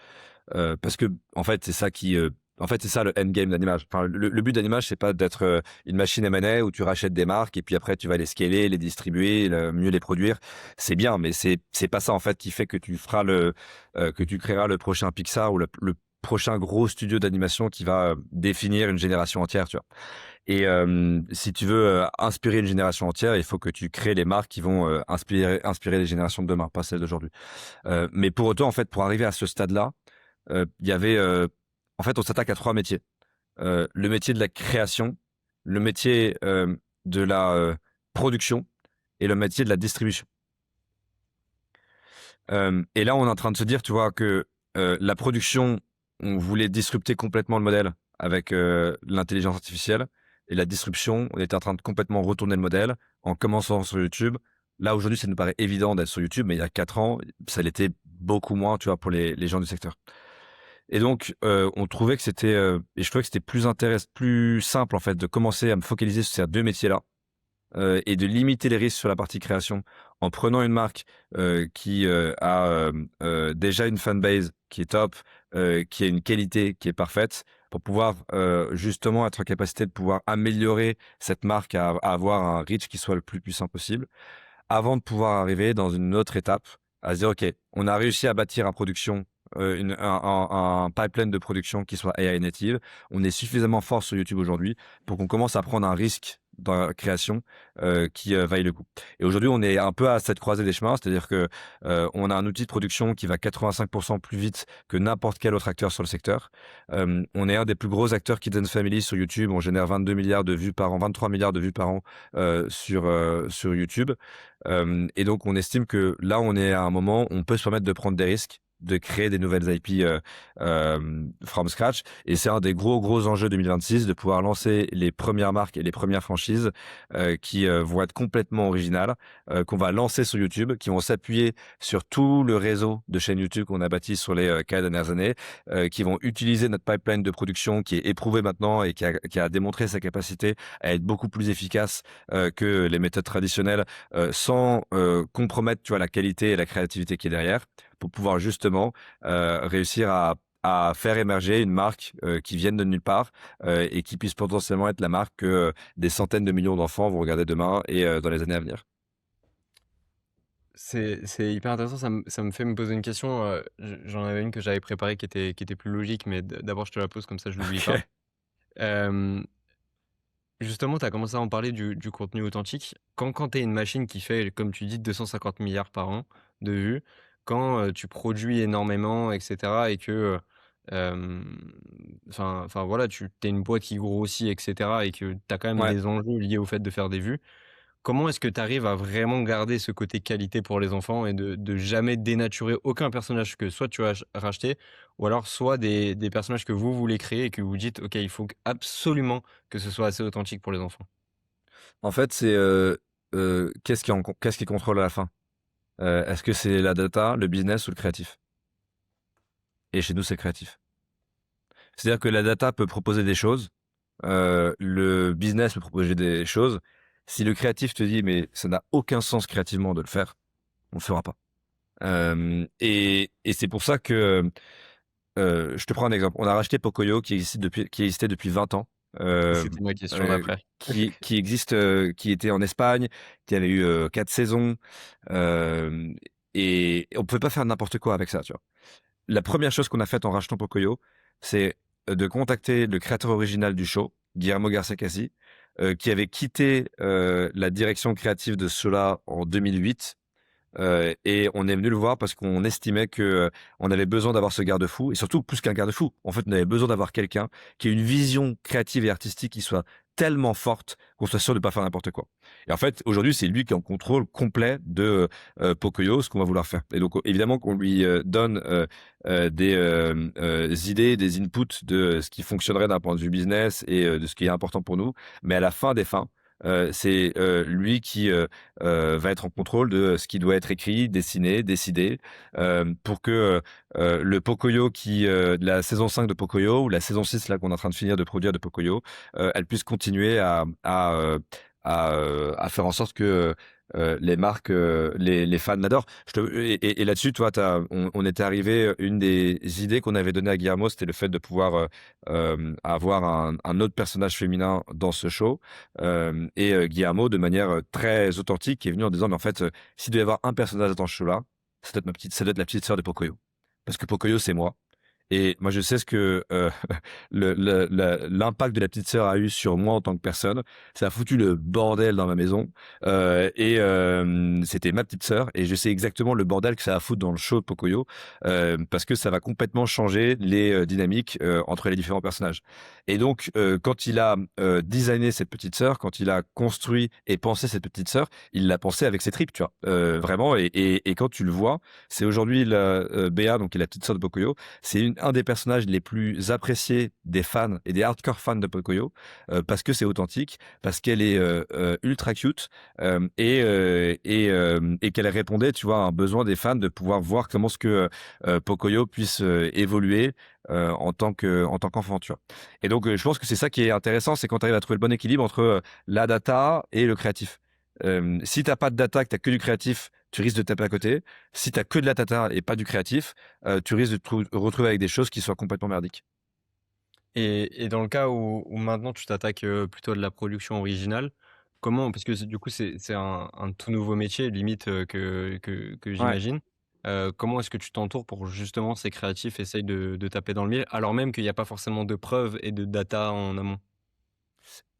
Parce que en fait, c'est ça qui En fait, c'est ça le endgame d'Animage. Enfin, le but d'Animage, c'est pas d'être une machine M&A où tu rachètes des marques et puis après tu vas les scaler, les distribuer, mieux les produire. C'est bien, mais c'est pas ça en fait qui fait que tu feras que tu créeras le prochain Pixar ou le prochain gros studio d'animation qui va définir une génération entière, tu vois. Et si tu veux inspirer une génération entière, il faut que tu crées les marques qui vont inspirer les générations de demain, pas celles d'aujourd'hui. Mais pour autant, en fait, pour arriver à ce stade-là, il y avait en fait, on s'attaque à 3 métiers. Le métier de la création, le métier de la production et le métier de la distribution. Et là, on est en train de se dire, tu vois, que la production, on voulait disrupter complètement le modèle avec l'intelligence artificielle. Et la distribution, on était en train de complètement retourner le modèle en commençant sur YouTube. Là, aujourd'hui, ça nous paraît évident d'être sur YouTube, mais il y a 4 ans, ça l'était beaucoup moins, tu vois, pour les gens du secteur. Et donc, on trouvait que c'était, et je trouvais que c'était plus simple en fait de commencer à me focaliser sur ces 2 métiers-là et de limiter les risques sur la partie création en prenant une marque qui a déjà une fanbase qui est top, qui a une qualité qui est parfaite, pour pouvoir justement être en capacité de pouvoir améliorer cette marque à avoir un reach qui soit le plus puissant possible, avant de pouvoir arriver dans une autre étape à se dire, OK, on a réussi à bâtir un pipeline de production qui soit AI native. On est suffisamment fort sur YouTube aujourd'hui pour qu'on commence à prendre un risque dans la création qui vaille le coup. Et aujourd'hui, on est un peu à cette croisée des chemins, c'est-à-dire que on a un outil de production qui va 85% plus vite que n'importe quel autre acteur sur le secteur. On est un des plus gros acteurs Kids Family sur YouTube. On génère 22 milliards de vues par an, 23 milliards de vues par an sur YouTube. Et donc, on estime que là, on est à un moment où on peut se permettre de prendre des risques, de créer des nouvelles IP from scratch. Et c'est un des gros enjeux 2026, de pouvoir lancer les premières marques et les premières franchises qui vont être complètement originales, qu'on va lancer sur YouTube, qui vont s'appuyer sur tout le réseau de chaînes YouTube qu'on a bâti sur les 4 dernières années, qui vont utiliser notre pipeline de production qui est éprouvé maintenant et qui a démontré sa capacité à être beaucoup plus efficace que les méthodes traditionnelles, sans compromettre, tu vois, la qualité et la créativité qui est derrière, pour pouvoir justement réussir à faire émerger une marque qui vienne de nulle part et qui puisse potentiellement être la marque que des centaines de millions d'enfants vont regarder demain et dans les années à venir. C'est hyper intéressant, ça me fait me poser une question, j'en avais une que j'avais préparée qui était plus logique, mais d'abord je te la pose comme ça je l'oublie pas. Ok. Hem, Justement, tu as commencé à en parler du contenu authentique. Quand tu es une machine qui fait, comme tu dis, 250 milliards par an de vues, quand, tu produis énormément et cetera et que, enfin voilà, tu es une boîte qui grossit et cetera et que tu as quand même Ouais. des enjeux liés au fait de faire des vues. Comment est-ce que tu arrives à vraiment garder ce côté qualité pour les enfants et de jamais dénaturer aucun personnage que soit tu as racheté ou alors soit des personnages que vous voulez créer et que vous dites: «OK, il faut absolument que ce soit assez authentique pour les enfants»? En fait, c'est qu'est-ce qui contrôle à la fin? Est-ce que c'est la data, le business ou le créatif? Et chez nous, c'est le créatif. C'est-à-dire que la data peut proposer des choses, le business peut proposer des choses. Si le créatif te dit: «Mais ça n'a aucun sens créativement de le faire», on le fera pas. Et c'est pour ça que, je te prends un exemple. On a racheté Pocoyo qui existait depuis 20 ans, C'était ma question d'après. qui existe, qui était en Espagne, qui avait eu 4 saisons, hem et on pouvait pas faire n'importe quoi avec ça, tu vois? La première chose qu'on a faite en rachetant Pocoyo, c'est de contacter le créateur original du show, Guillermo Garcia Casi, qui avait quitté la direction créative de Sola en 2008. Et on est venu le voir parce qu'on estimait que on avait besoin d'avoir ce garde-fou, et surtout plus qu'un garde-fou. En fait, on avait besoin d'avoir quelqu'un qui ait une vision créative et artistique qui soit tellement forte qu'on soit sûr de pas faire n'importe quoi. Et en fait, aujourd'hui, c'est lui qui est en contrôle complet de Pocoyo, ce qu'on va vouloir faire. Et donc, évidemment qu'on lui donne des idées, des inputs de ce qui fonctionnerait d'un point de vue business et de ce qui est important pour nous. Mais à la fin des fins, c'est lui qui va être en contrôle de ce qui doit être écrit, dessiné, décidé, pour que le Pocoyo de la saison 5 de Pocoyo ou la saison 6 là qu'on est en train de finir de produire de Pocoyo, elle puisse continuer à faire en sorte que les marques, les fans l'adorent. Et là-dessus, toi, on était arrivé, une des idées qu'on avait données à Guillermo, c'était le fait de pouvoir avoir un autre personnage féminin dans ce show. Et Guillermo, de manière très authentique, est venu en disant, mais en fait, s'il devait y avoir un personnage dans ce show-là, ça doit être la petite sœur de Pocoyo. Parce que Pocoyo, c'est moi. Et moi, je sais ce que l'impact de la petite sœur a eu sur moi en tant que personne. Ça a foutu le bordel dans ma maison. C'était ma petite sœur. Et je sais exactement le bordel que ça a foutu dans le show de Pocoyo. Parce que ça va complètement changer les dynamiques entre les différents personnages. Et donc, quand il a designé cette petite sœur, quand il a construit et pensé cette petite sœur, il l'a pensé avec ses tripes, tu vois. Vraiment. Et quand tu le vois, c'est aujourd'hui Béa, donc qui est la petite sœur de Pocoyo. C'est un des personnages les plus appréciés des fans et des hardcore fans de Pocoyo parce que c'est authentique, parce qu'elle est ultra cute et qu'elle répondait, tu vois, à un besoin des fans de pouvoir voir comment ce que Pocoyo puisse évoluer en tant qu'enfant, tu vois. Et donc, je pense que c'est ça qui est intéressant, c'est quand tu arrives à trouver le bon équilibre entre la data et le créatif. Si t'as pas de data, que t'as que du créatif, tu risques de taper à côté. Si t'as que de la data et pas du créatif, tu risques de te retrouver avec des choses qui soient complètement merdiques. Et dans le cas où maintenant tu t'attaques plutôt à de la production originale, comment, parce que du coup c'est un tout nouveau métier limite que Ouais. j'imagine. Comment est-ce que tu t'entoures pour justement ces créatifs essayent de taper dans le mille alors même qu'il n'y a pas forcément de preuves et de data en amont?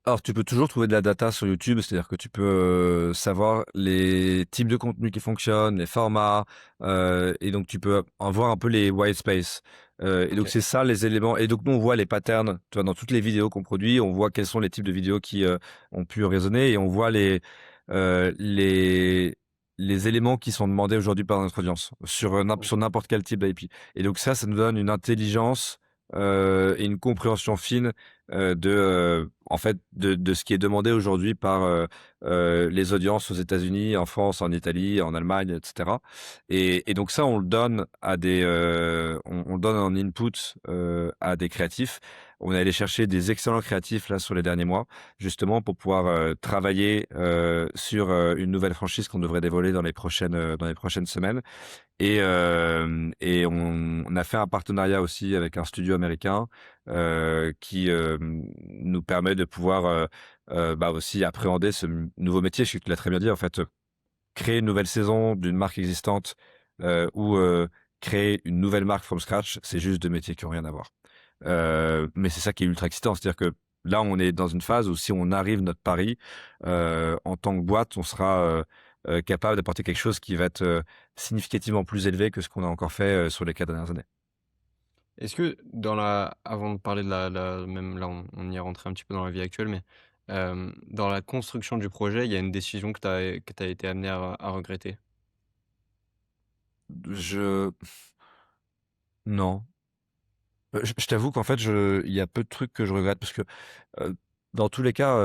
Alors, tu peux toujours trouver de la data sur YouTube, c'est-à-dire que tu peux savoir les types de contenus qui fonctionnent, les formats, et donc tu peux en voir un peu les white space. Et donc Ok. c'est ça les éléments. Et donc nous on voit les patterns, tu vois, dans toutes les vidéos qu'on produit, on voit quels sont les types de vidéos qui ont pu résonner et on voit euh, les les éléments qui sont demandés aujourd'hui par notre audience sur n'importe quel type d'IP. Et donc ça nous donne une intelligence et une compréhension fine en fait, de ce qui est demandé aujourd'hui par les audiences aux États-Unis, en France, en Italie, en Allemagne, etc. Et donc ça, on le donne on le donne en input à des créatifs. On est allé chercher des excellents créatifs là sur les derniers mois, justement pour pouvoir travailler sur une nouvelle franchise qu'on devrait dévoiler dans les prochaines semaines. Et on a fait un partenariat aussi avec un studio américain qui nous permet de pouvoir bah aussi appréhender ce nouveau métier. Je sais que tu l'as très bien dit, en fait, créer une nouvelle saison d'une marque existante ou créer une nouvelle marque from scratch, c'est juste deux métiers qui ont rien à voir. Mais c'est ça qui est ultra excitant, c'est-à-dire que là, on est dans une phase où si on arrive notre pari, en tant que boîte, on sera capable d'apporter quelque chose qui va être significativement plus élevé que ce qu'on a encore fait sur les 4 dernières années. Est-ce que avant de parler de même là on y est rentré un petit peu dans la vie actuelle, mais dans la construction du projet, il y a une décision que t'as été amené à regretter? Je non. Je t'avoue qu'en fait, il y a peu de trucs que je regrette parce que dans tous les cas,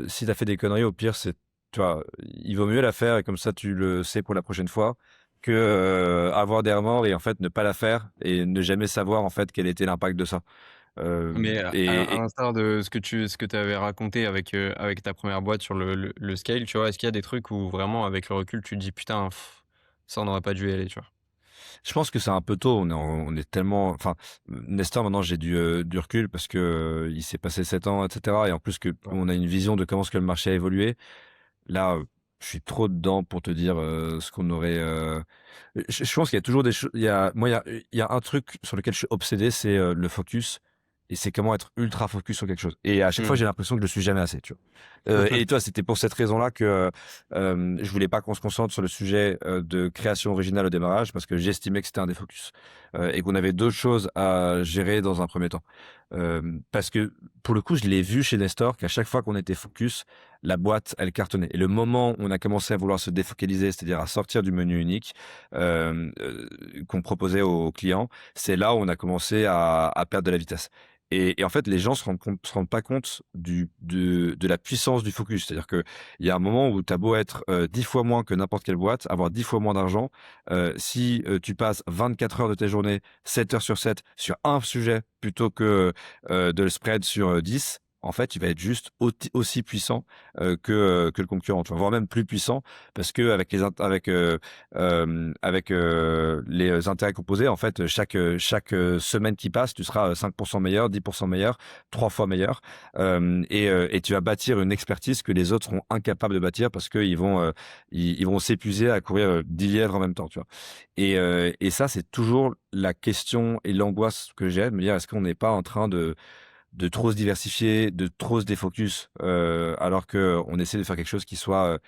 si tu as fait des conneries, au pire, tu vois, il vaut mieux la faire et comme ça, tu le sais pour la prochaine fois que avoir des remords et en fait ne pas la faire et ne jamais savoir en fait quel était l'impact de ça. Mais à Et l'instar de ce que tu avais raconté avec ta première boîte sur le scale, tu vois? Est-ce qu'il y a des trucs où vraiment avec le recul tu te dis: «Putain, ça on n'aurait pas dû y aller», tu vois? je pense que c'est un peu tôt. On est tellement, enfin, Nestor, maintenant, j'ai du recul parce que il s'est passé 7 ans, etc. Et en plus que Ouais. on a une vision de comment est-ce que le marché a évolué. Là, je suis trop dedans pour te dire ce qu'on aurait. Je pense qu'il y a toujours des choses. Il y a un truc sur lequel je suis obsédé, c'est le focus. Et c'est comment être ultra focus sur quelque chose. Et à chaque fois, Mmh. j'ai l'impression que je le suis jamais assez, tu vois. Et toi, c'était pour cette raison-là que je voulais pas qu'on se concentre sur le sujet de création originale au démarrage, parce que j'estimais que c'était un des focus et qu'on avait d'autres choses à gérer dans un premier temps. Parce que pour le coup, je l'ai vu chez Nestor qu'à chaque fois qu'on était focus, la boîte, elle cartonnait. Et le moment où on a commencé à vouloir se défocaliser, c'est-à-dire à sortir du menu unique qu'on proposait aux clients, c'est là où on a commencé à perdre de la vitesse. Et en fait, les gens se rendent pas compte de la puissance du focus. C'est-à-dire que il y a un moment où tu as beau être 10 fois moins que n'importe quelle boîte, avoir 10 fois moins d'argent, si tu passes 24 heures de tes journées, 7 heures sur 7, sur un sujet, plutôt que de le spread sur 10, en fait, il va être juste aussi puissant que le concurrent, tu vois, voire même plus puissant, parce que avec les intérêts composés, en fait, chaque semaine qui passe, tu seras 5% meilleur, 10% meilleur, 3 fois meilleur, et tu vas bâtir une expertise que les autres seront incapables de bâtir parce qu'ils ils vont s'épuiser à courir 10 lièvres en même temps, tu vois. Et ça, c'est toujours la question et l'angoisse que j'ai de me dire, est-ce qu'on n'est pas en train de trop se diversifier, de trop se défocus, alors que on essaie de faire quelque chose qui soit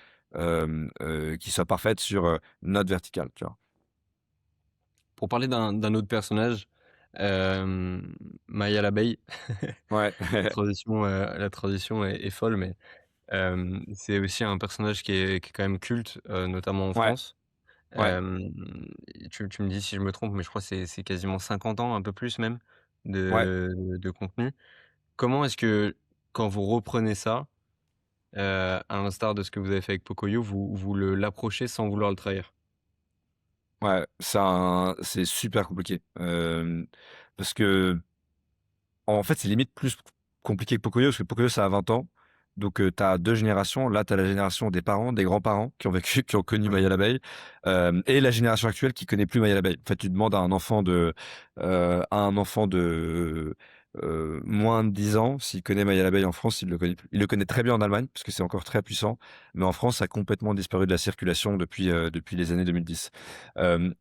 parfaite sur notre verticale, tu vois. Pour parler d'un autre personnage, Maya l'abeille, Ouais, la transition est folle, mais c'est aussi un personnage qui est quand même culte, notamment en ouais, France. ouais, Hem, tu me dis si je me trompe, mais je crois que c'est quasiment 50 ans, un peu plus même, ouais. de contenu. Comment est-ce que, quand vous reprenez ça, à l'instar de ce que vous avez fait avec Pocoyo, vous l'approchez sans vouloir le trahir? Ouais, c'est super compliqué. Parce que, en fait, c'est limite plus compliqué que Pocoyo, parce que Pocoyo, ça a 20 ans. Donc, tu as 2 générations. Là, tu as la génération des parents, des grands-parents qui ont vécu, qui ont connu Ouais. Maya l'abeille, et la génération actuelle qui connaît plus Maya l'abeille. En fait, tu demandes à un enfant de moins de 10 ans s'il connaît Maya l'abeille en France, il le connaît plus. Il le connaît très bien en Allemagne, parce que c'est encore très puissant, mais en France, ça a complètement disparu de la circulation depuis les années 2010.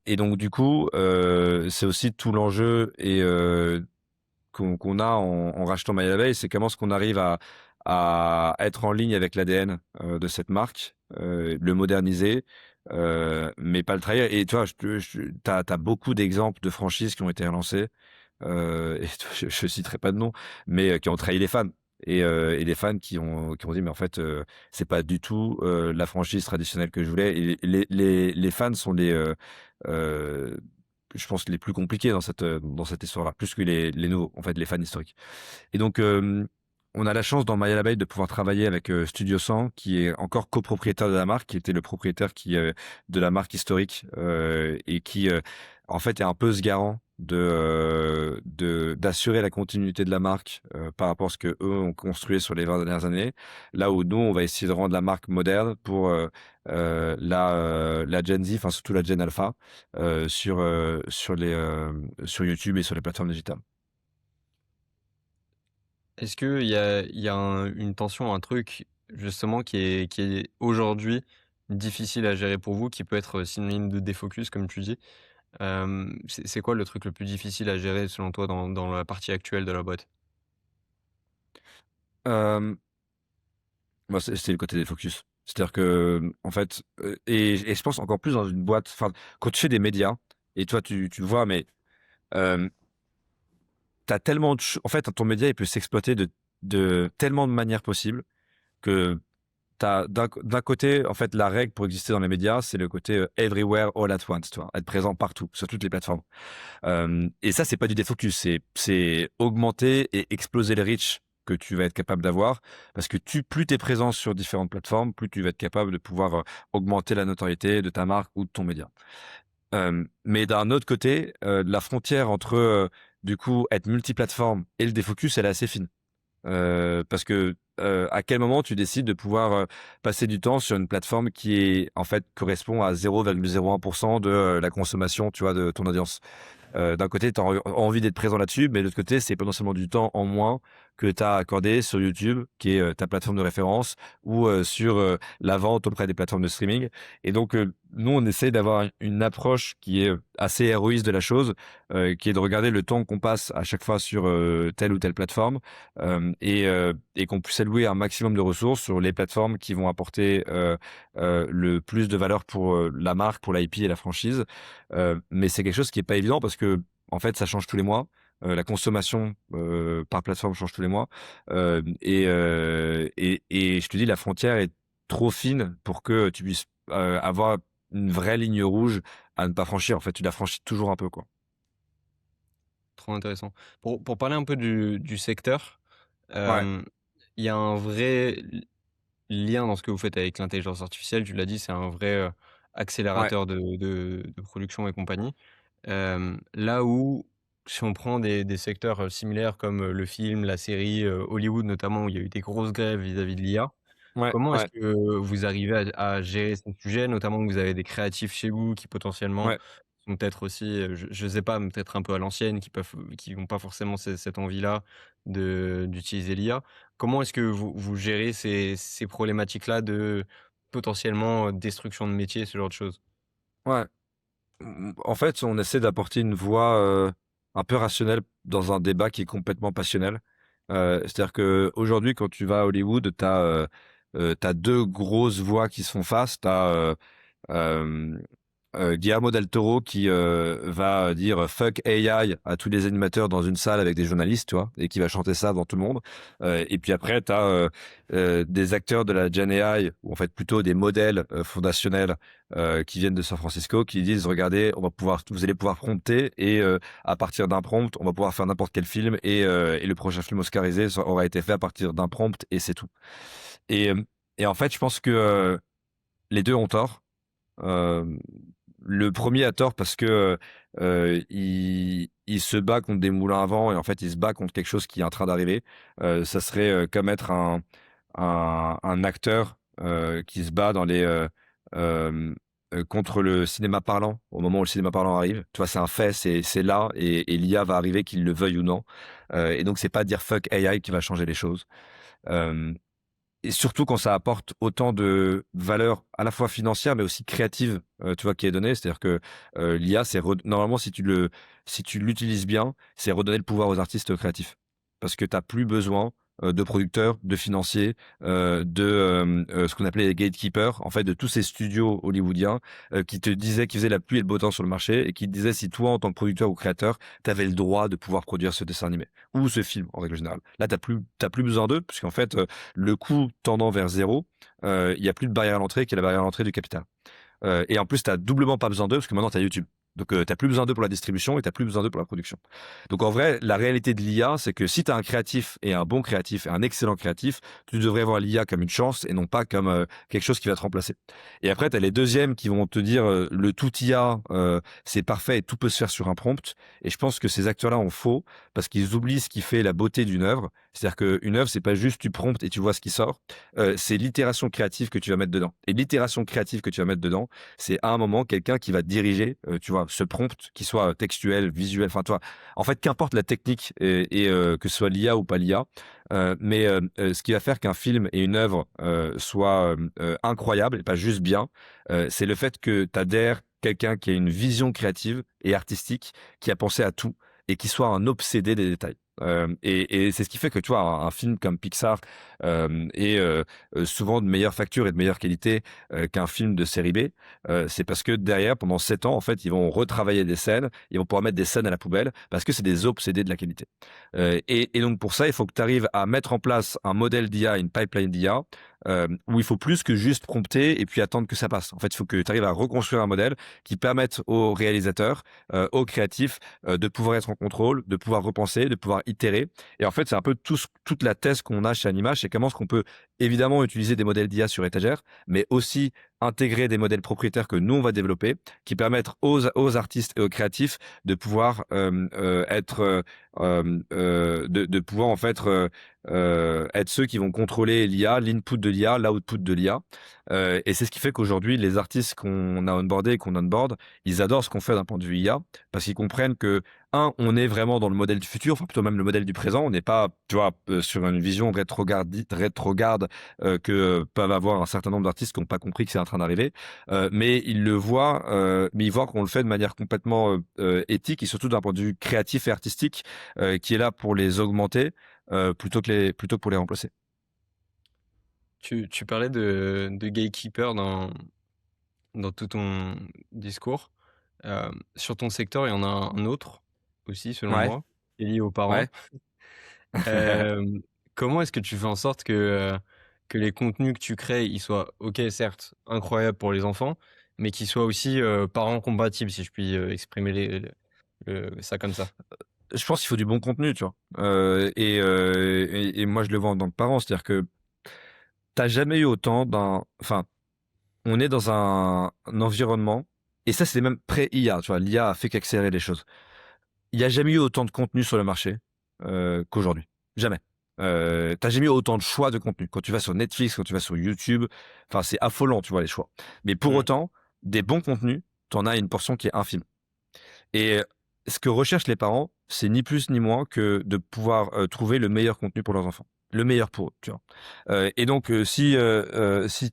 Et donc, du coup, c'est aussi tout l'enjeu qu'on a en rachetant Maya l'abeille, c'est comment est-ce qu'on arrive à être en ligne avec l'ADN de cette marque, le moderniser, mais pas le trahir. Et tu vois, t'as beaucoup d'exemples de franchises qui ont été relancées, et je citerai pas de nom, mais qui ont trahi les fans. Et les fans qui ont dit mais en fait c'est pas du tout la franchise traditionnelle que je voulais. Et les fans sont euh, je pense les plus compliqués dans cette histoire-là, plus que les nouveaux, en fait, les fans historiques. Et donc, on a la chance dans Maya l'abeille de pouvoir travailler avec Studio 100, qui est encore copropriétaire de la marque, qui était le propriétaire de la marque historique, et qui, en fait, est un peu ce garant d'assurer la continuité de la marque par rapport à ce que eux ont construit sur les 20 dernières années. Là où nous, on va essayer de rendre la marque moderne pour la Gen Z, enfin surtout la Gen Alpha, sur YouTube et sur les plateformes digitales. Est-ce qu'il y a une tension, un truc justement qui est aujourd'hui difficile à gérer pour vous, qui peut être synonyme de défocus comme tu dis? C'est quoi le truc le plus difficile à gérer selon toi dans la partie actuelle de la boîte? Euh, Moi, c'est le côté des focus. C'est-à-dire que, en fait, et je pense encore plus dans une boîte, enfin, quand tu fais des médias, et toi, tu le vois, mais euh, t'as tellement en fait, ton média, il peut s'exploiter de tellement de manières possibles que t'as d'un côté, en fait, la règle pour exister dans les médias, c'est le côté everywhere all at once, tu vois, être présent partout, sur toutes les plateformes. Et ça, c'est pas du défocus, c'est augmenter et exploser le reach que tu vas être capable d'avoir, parce que plus tu es présent sur différentes plateformes, plus tu vas être capable de pouvoir augmenter la notoriété de ta marque ou de ton média. Mais d'un autre côté, la frontière entre du coup être multiplateforme et le défocus, elle est assez fine. Parce que à quel moment tu décides de pouvoir passer du temps sur une plateforme qui est en fait correspond à 0,01% de la consommation, tu vois, de ton audience. D'un côté, tu as envie d'être présent là-dessus, mais de l'autre côté, c'est potentiellement du temps en moins que tu as accordé sur YouTube, qui est ta plateforme de référence, ou sur la vente auprès des plateformes de streaming. Et donc, nous, on essaie d'avoir une approche qui est assez héroïste de la chose, qui est de regarder le temps qu'on passe à chaque fois sur telle ou telle plateforme, et qu'on puisse allouer un maximum de ressources sur les plateformes qui vont apporter le plus de valeur pour la marque, pour l'IP et la franchise. Mais c'est quelque chose qui est pas évident parce que en fait, ça change tous les mois. La consommation par plateforme change tous les mois. Et je te dis, la frontière est trop fine pour que tu puisses avoir une vraie ligne rouge à ne pas franchir. En fait, tu la franchis toujours un peu, quoi. Trop intéressant. Pour parler un peu du secteur, Ouais, hem, il y a un vrai lien dans ce que vous faites avec l'intelligence artificielle. Tu l'as dit, c'est un vrai, ouais, accélérateur de production et compagnie. Là où si on prend des secteurs, similaires comme, le film, la série, Hollywood notamment où il y a eu des grosses grèves vis-à-vis de l'IA. Ouais, Comment est-ce ouais, que vous arrivez à gérer ces sujets? Notamment que vous avez des créatifs chez vous qui potentiellement ouais. sont peut-être aussi, je sais pas, peut-être un peu à l'ancienne, qui ont pas forcément cette envie-là d'utiliser l'IA. Comment est-ce que vous gérez ces problématiques-là de potentiellement, destruction de métiers, ce genre de choses? Ouais. En fait, on essaie d'apporter une voix, un peu rationnelle dans un débat qui est complètement passionnel. C'est-à-dire qu'aujourd'hui, quand tu vas à Hollywood, tu as 2 grosses voix qui se font face. Tu as, Guillermo del Toro qui, va dire «fuck AI» à tous les animateurs dans une salle avec des journalistes, tu vois? Et qui va chanter ça devant tout le monde. Et puis après tu as, des acteurs de la Gen AI ou en fait plutôt des modèles, fondationnels, qui viennent de San Francisco qui disent: «Regardez, vous allez pouvoir prompter et à partir d'un prompt, on va pouvoir faire n'importe quel film et le prochain film oscarisé aura été fait à partir d'un prompt et c'est tout». Et en fait, je pense que, les 2 ont tort. Hem, le premier a tort parce que, il se bat contre des moulins à vent et en fait, il se bat contre quelque chose qui est en train d'arriver. Ça serait, comme être un acteur, qui se bat hem, contre le cinéma parlant, au moment où le cinéma parlant arrive. Tu vois, c'est un fait, c'est là et l'IA va arriver qu'il le veuille ou non. Et donc c'est pas dire «fuck AI» qui va changer les choses. Hem Et surtout quand ça apporte autant de valeur à la fois financière, mais aussi créative, tu vois, qui est donnée. C'est-à-dire que, l'IA, c'est normalement, si tu l'utilises bien, c'est redonner le pouvoir aux artistes créatifs. Parce que tu as plus besoin, de producteurs, de financiers, ce qu'on appelait les gatekeepers, en fait, de tous ces studios hollywoodiens, qui te disaient qu'ils faisaient la pluie et le beau temps sur le marché et qui te disaient si toi, en tant que producteur ou créateur, tu avais le droit de pouvoir produire ce dessin animé ou ce film, en règle générale. Là, t'as plus besoin d'eux puisqu'en fait, le coût tendant vers zéro, il y a plus de barrière à l'entrée qui est la barrière à l'entrée du capital. Et en plus, tu as doublement pas besoin d'eux parce que maintenant tu as YouTube. Donc tu plus besoin d'eux pour la distribution et tu plus besoin d'eux pour la production. Donc en vrai, la réalité de l'IA, c'est que si tu as un créatif et un bon créatif et un excellent créatif, tu devrais voir l'IA comme une chance et non pas comme quelque chose qui va te remplacer. Et après, tu as les deuxièmes qui vont te dire le tout IA, c'est parfait et tout peut se faire sur un prompt. Et je pense que ces acteurs-là ont faux parce qu'ils oublient ce qui fait la beauté d'une œuvre. C'est-à-dire qu'une œuvre, c'est pas juste tu promptes et tu vois ce qui sort. C'est l'itération créative que tu vas mettre dedans. Et l'itération créative que tu vas mettre dedans, c'est à un moment quelqu'un qui va diriger, tu vois, ce prompt, qui soit textuel, visuel, enfin, toi, en fait, qu'importe la technique que ce soit l'IA ou pas l'IA, ce qui va faire qu'un film et une œuvre soient incroyables et pas juste bien, c'est le fait que tu as derrière quelqu'un qui a une vision créative et artistique, qui a pensé à tout et qui soit un obsédé des détails. Et c'est ce qui fait que tu vois un film comme Pixar est souvent de meilleure facture et de meilleure qualité qu'un film de série B. C'est parce que derrière, pendant 7 ans, en fait, ils vont retravailler des scènes, ils vont pouvoir mettre des scènes à la poubelle parce que c'est des obsédés de la qualité. Et donc pour ça, il faut que tu arrives à mettre en place un modèle d'IA, une pipeline d'IA, où il faut plus que juste prompter et puis attendre que ça passe. En fait, il faut que tu arrives à reconstruire un modèle qui permette aux réalisateurs, aux créatifs, de pouvoir être en contrôle, de pouvoir repenser, de pouvoir itérer. Et en fait, c'est un peu toute la thèse qu'on a chez Animage, c'est comment est-ce qu'on peut évidemment utiliser des modèles d'IA sur étagère, mais aussi intégrer des modèles propriétaires que nous, on va développer, qui permettent aux artistes et aux créatifs de pouvoir de pouvoir en fait être ceux qui vont contrôler l'IA, l'input de l'IA, l'output de l'IA. Et c'est ce qui fait qu'aujourd'hui, les artistes qu'on a onboardés et qu'on onboard, ils adorent ce qu'on fait d'un point de vue IA, parce qu'ils comprennent que on est vraiment dans le modèle du futur, enfin plutôt même le modèle du présent. On n'est pas, tu vois, sur une vision rétrograde que peuvent avoir un certain nombre d'artistes qui n'ont pas compris que c'est en train d'arriver. Mais ils le voient, mais ils voient qu'on le fait de manière complètement éthique et surtout d'un point de vue créatif et artistique, qui est là pour les augmenter plutôt que pour les remplacer. Tu parlais de gatekeeper dans tout ton discours. Sur ton secteur, il y en a un autre aussi, selon Ouais, moi, qui est lié aux parents. ouais. Comment est-ce que tu fais en sorte que les contenus que tu crées, ils soient, OK, certes, incroyables pour les enfants, mais qu'ils soient aussi, parents compatibles, si je puis, exprimer ça comme ça? Je pense qu'il faut du bon contenu, tu vois? Et moi, je le vois en tant que parent, c'est-à-dire que t'as jamais eu autant enfin, on est dans un environnement et ça, c'est même pré-IA, tu vois? L'IA a fait qu'accélérer les choses. il y a jamais eu autant de contenu sur le marché qu'aujourd'hui. Jamais. T'as jamais eu autant de choix de contenu. Quand tu vas sur Netflix, quand tu vas sur YouTube, enfin c'est affolant, tu vois les choix. Mais pour Mmh. autant, des bons contenus, t'en as une portion qui est infime. Et ce que recherchent les parents, c'est ni plus ni moins que de pouvoir trouver le meilleur contenu pour leurs enfants. Le meilleur pour eux, tu vois. Et donc, si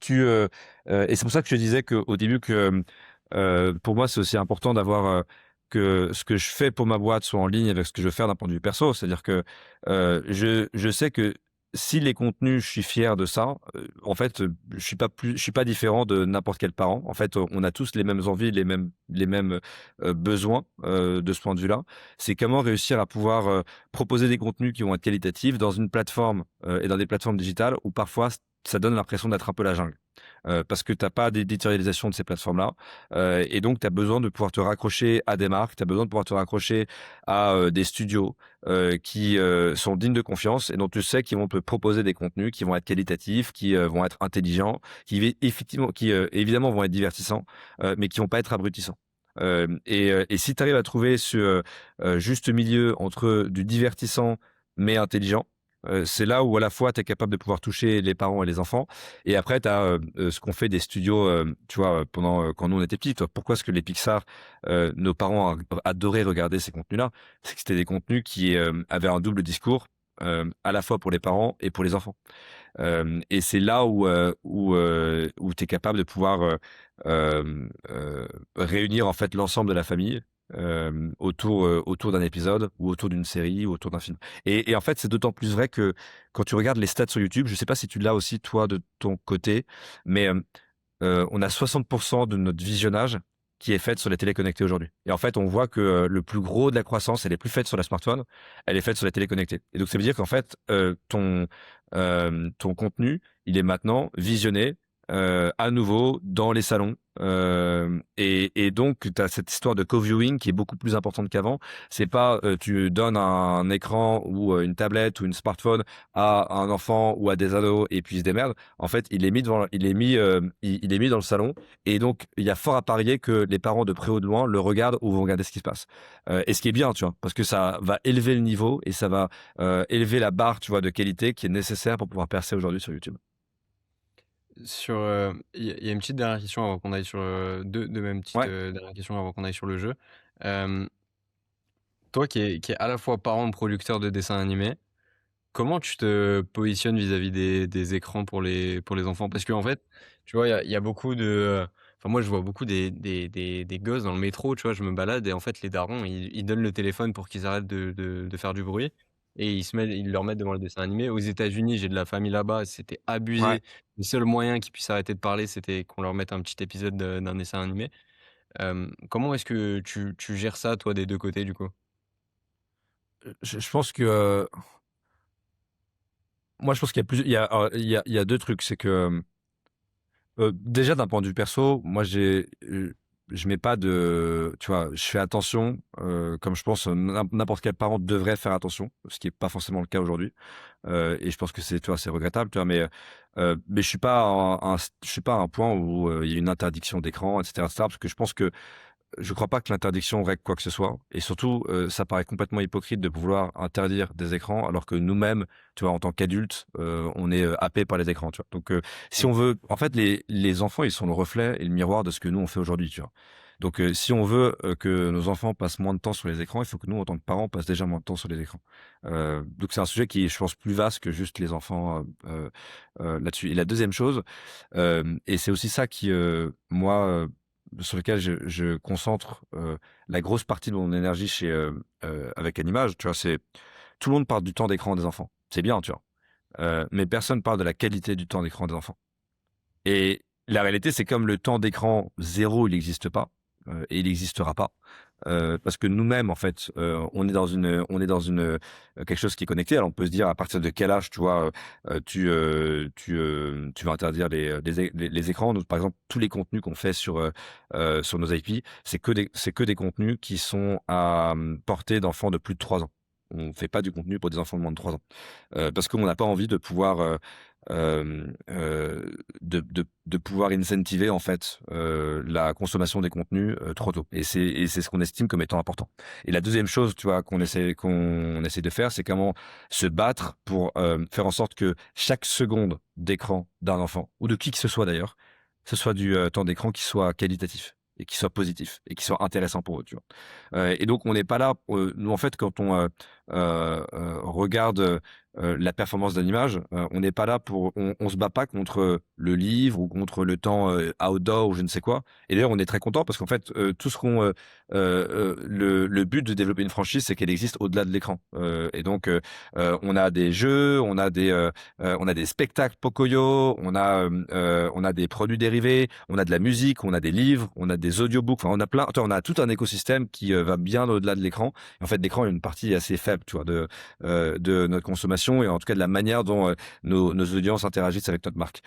tu... et c'est pour ça que je disais qu'au début que pour moi, c'est aussi important d'avoir que ce que je fais pour ma boîte soit en ligne avec ce que je veux faire d'un point de vue perso. C'est-à-dire que je sais que si les contenus, je suis fier de ça. En fait, je suis pas différent de n'importe quel parent. En fait, on a tous les mêmes envies, les mêmes besoins de ce point de vue-là. C'est comment réussir à pouvoir proposer des contenus qui vont être qualitatifs dans une plateforme et dans des plateformes digitales où parfois ça donne l'impression d'être un peu la jungle. Parce que tu n'as pas d'éditorialisation de ces plateformes-là. Et donc, tu as besoin de pouvoir te raccrocher à des marques, tu as besoin de pouvoir te raccrocher à des studios qui sont dignes de confiance et dont tu sais qu'ils vont te proposer des contenus qui vont être qualitatifs, qui vont être intelligents, qui évidemment vont être divertissants, mais qui vont pas être abrutissants. Et si tu arrives à trouver ce juste milieu entre du divertissant mais intelligent, c'est là où à la fois tu es capable de pouvoir toucher les parents et les enfants. Et après, tu as ce qu'on fait des studios, tu vois, pendant quand nous on était petits. Toi, pourquoi est-ce que les Pixar, nos parents adoraient regarder ces contenus-là? C'est que c'était des contenus qui avaient un double discours, à la fois pour les parents et pour les enfants. Et c'est là où tu es capable de pouvoir réunir en fait l'ensemble de la famille autour d'un épisode ou autour d'une série ou autour d'un film. Et en fait, c'est d'autant plus vrai que quand tu regardes les stats sur YouTube, je sais pas si tu l'as aussi toi de ton côté, mais on a 60% de notre visionnage qui est faite sur les télés connectées aujourd'hui. Et en fait, on voit que le plus gros de la croissance, elle est plus faite sur la smartphone, elle est faite sur les télé connectées. Et donc, ça veut dire qu'en fait, ton contenu, il est maintenant visionné à nouveau dans les salons. Et donc, tu as cette histoire de co-viewing qui est beaucoup plus importante qu'avant. C'est pas tu donnes un écran ou une tablette ou une smartphone à un enfant ou à des ados et puis ils se démerdent. En fait, il est mis dans le salon et donc il y a fort à parier que les parents de près ou de loin le regardent ou vont regarder ce qui se passe. Et ce qui est bien, tu vois, parce que ça va élever le niveau et ça va élever la barre, tu vois, de qualité qui est nécessaire pour pouvoir percer aujourd'hui sur YouTube. Sur, il y a une petite dernière question avant qu'on aille sur, 2 même petites, Ouais. dernières questions avant qu'on aille sur le jeu. Hem, Toi qui est à la fois parent, producteur de dessins animés, comment tu te positionnes vis-à-vis des écrans pour les enfants? Parce qu'en fait, tu vois, il y a beaucoup de, enfin moi je vois beaucoup des gosses dans le métro, tu vois? Je me balade et en fait les darons, ils donnent le téléphone pour qu'ils arrêtent de faire du bruit et ils leur mettent devant le dessin animé. Aux États-Unis, j'ai de la famille là-bas, c'était Ouais. abusé. Le seul moyen qu'ils puissent arrêter de parler, c'était qu'on leur mette un petit épisode d'un dessin animé. Comment est-ce que tu gères ça toi des 2 côtés du coup? Je pense que moi, je pense qu'il y a il y a deux trucs. C'est que déjà d'un point de vue perso, moi je mets pas de, tu vois, je fais attention, comme je pense n'importe quel parent devrait faire attention, ce qui est pas forcément le cas aujourd'hui. Et je pense que c'est, tu vois, c'est regrettable, tu vois, mais je suis pas à un point où il y a une interdiction d'écran, etc., parce que je pense que je crois pas que l'interdiction règle quoi que ce soit. Et surtout, ça paraît complètement hypocrite de vouloir interdire des écrans alors que nous-mêmes, tu vois, en tant qu'adultes, on est happés par les écrans, tu vois. Donc, si on veut, en fait, les enfants, ils sont le reflet et le miroir de ce que nous on fait aujourd'hui, tu vois. Donc, si on veut que nos enfants passent moins de temps sur les écrans, il faut que nous, en tant que parents, passions déjà moins de temps sur les écrans. Donc, c'est un sujet qui est, je pense, plus vaste que juste les enfants là-dessus. Et la deuxième chose, et c'est aussi ça qui, moi, sur lequel je concentre la grosse partie de mon énergie avec Animage, tu vois, c'est tout le monde parle du temps d'écran des enfants. C'est bien, tu vois. Mais personne parle de la qualité du temps d'écran des enfants. Et la réalité, c'est comme le temps d'écran zéro, il n'existe pas et il n'existera pas. Parce que nous-mêmes, en fait, quelque chose qui est connecté. Alors, on peut se dire à partir de quel âge, tu vois, tu vas interdire les écrans. Nous, par exemple, tous les contenus qu'on fait sur nos IP, c'est que des contenus qui sont à portée d'enfants de plus de 3 ans. On fait pas du contenu pour des enfants de moins de 3 ans. Parce qu'on n'a pas envie de pouvoir de pouvoir incentiver en fait la consommation des contenus trop tôt. Et c'est ce qu'on estime comme étant important. Et la deuxième chose, tu vois, qu'on essaie de faire, c'est comment se battre pour faire en sorte que chaque seconde d'écran d'un enfant ou de qui que ce soit d'ailleurs, ce soit du temps d'écran qui soit qualitatif et qui soit positif et qui soit intéressant pour eux, tu vois. Et donc on n'est pas là, nous en fait quand on regarde la performance d'un image, on n'est pas là pour, on se bat pas contre le livre ou contre le temps outdoor ou je ne sais quoi. Et d'ailleurs on est très content parce qu'en fait tout ce qu'on le but de développer une franchise, c'est qu'elle existe au-delà de l'écran. Et donc on a des jeux, on a des spectacles Pocoyo, on a des produits dérivés, on a de la musique, on a des livres, on a des audiobooks, enfin on a tout un écosystème qui va bien au-delà de l'écran. Et en fait, l'écran est une partie assez faible, tu vois, de notre consommation et en tout cas de la manière dont nos audiences interagissent avec notre marque.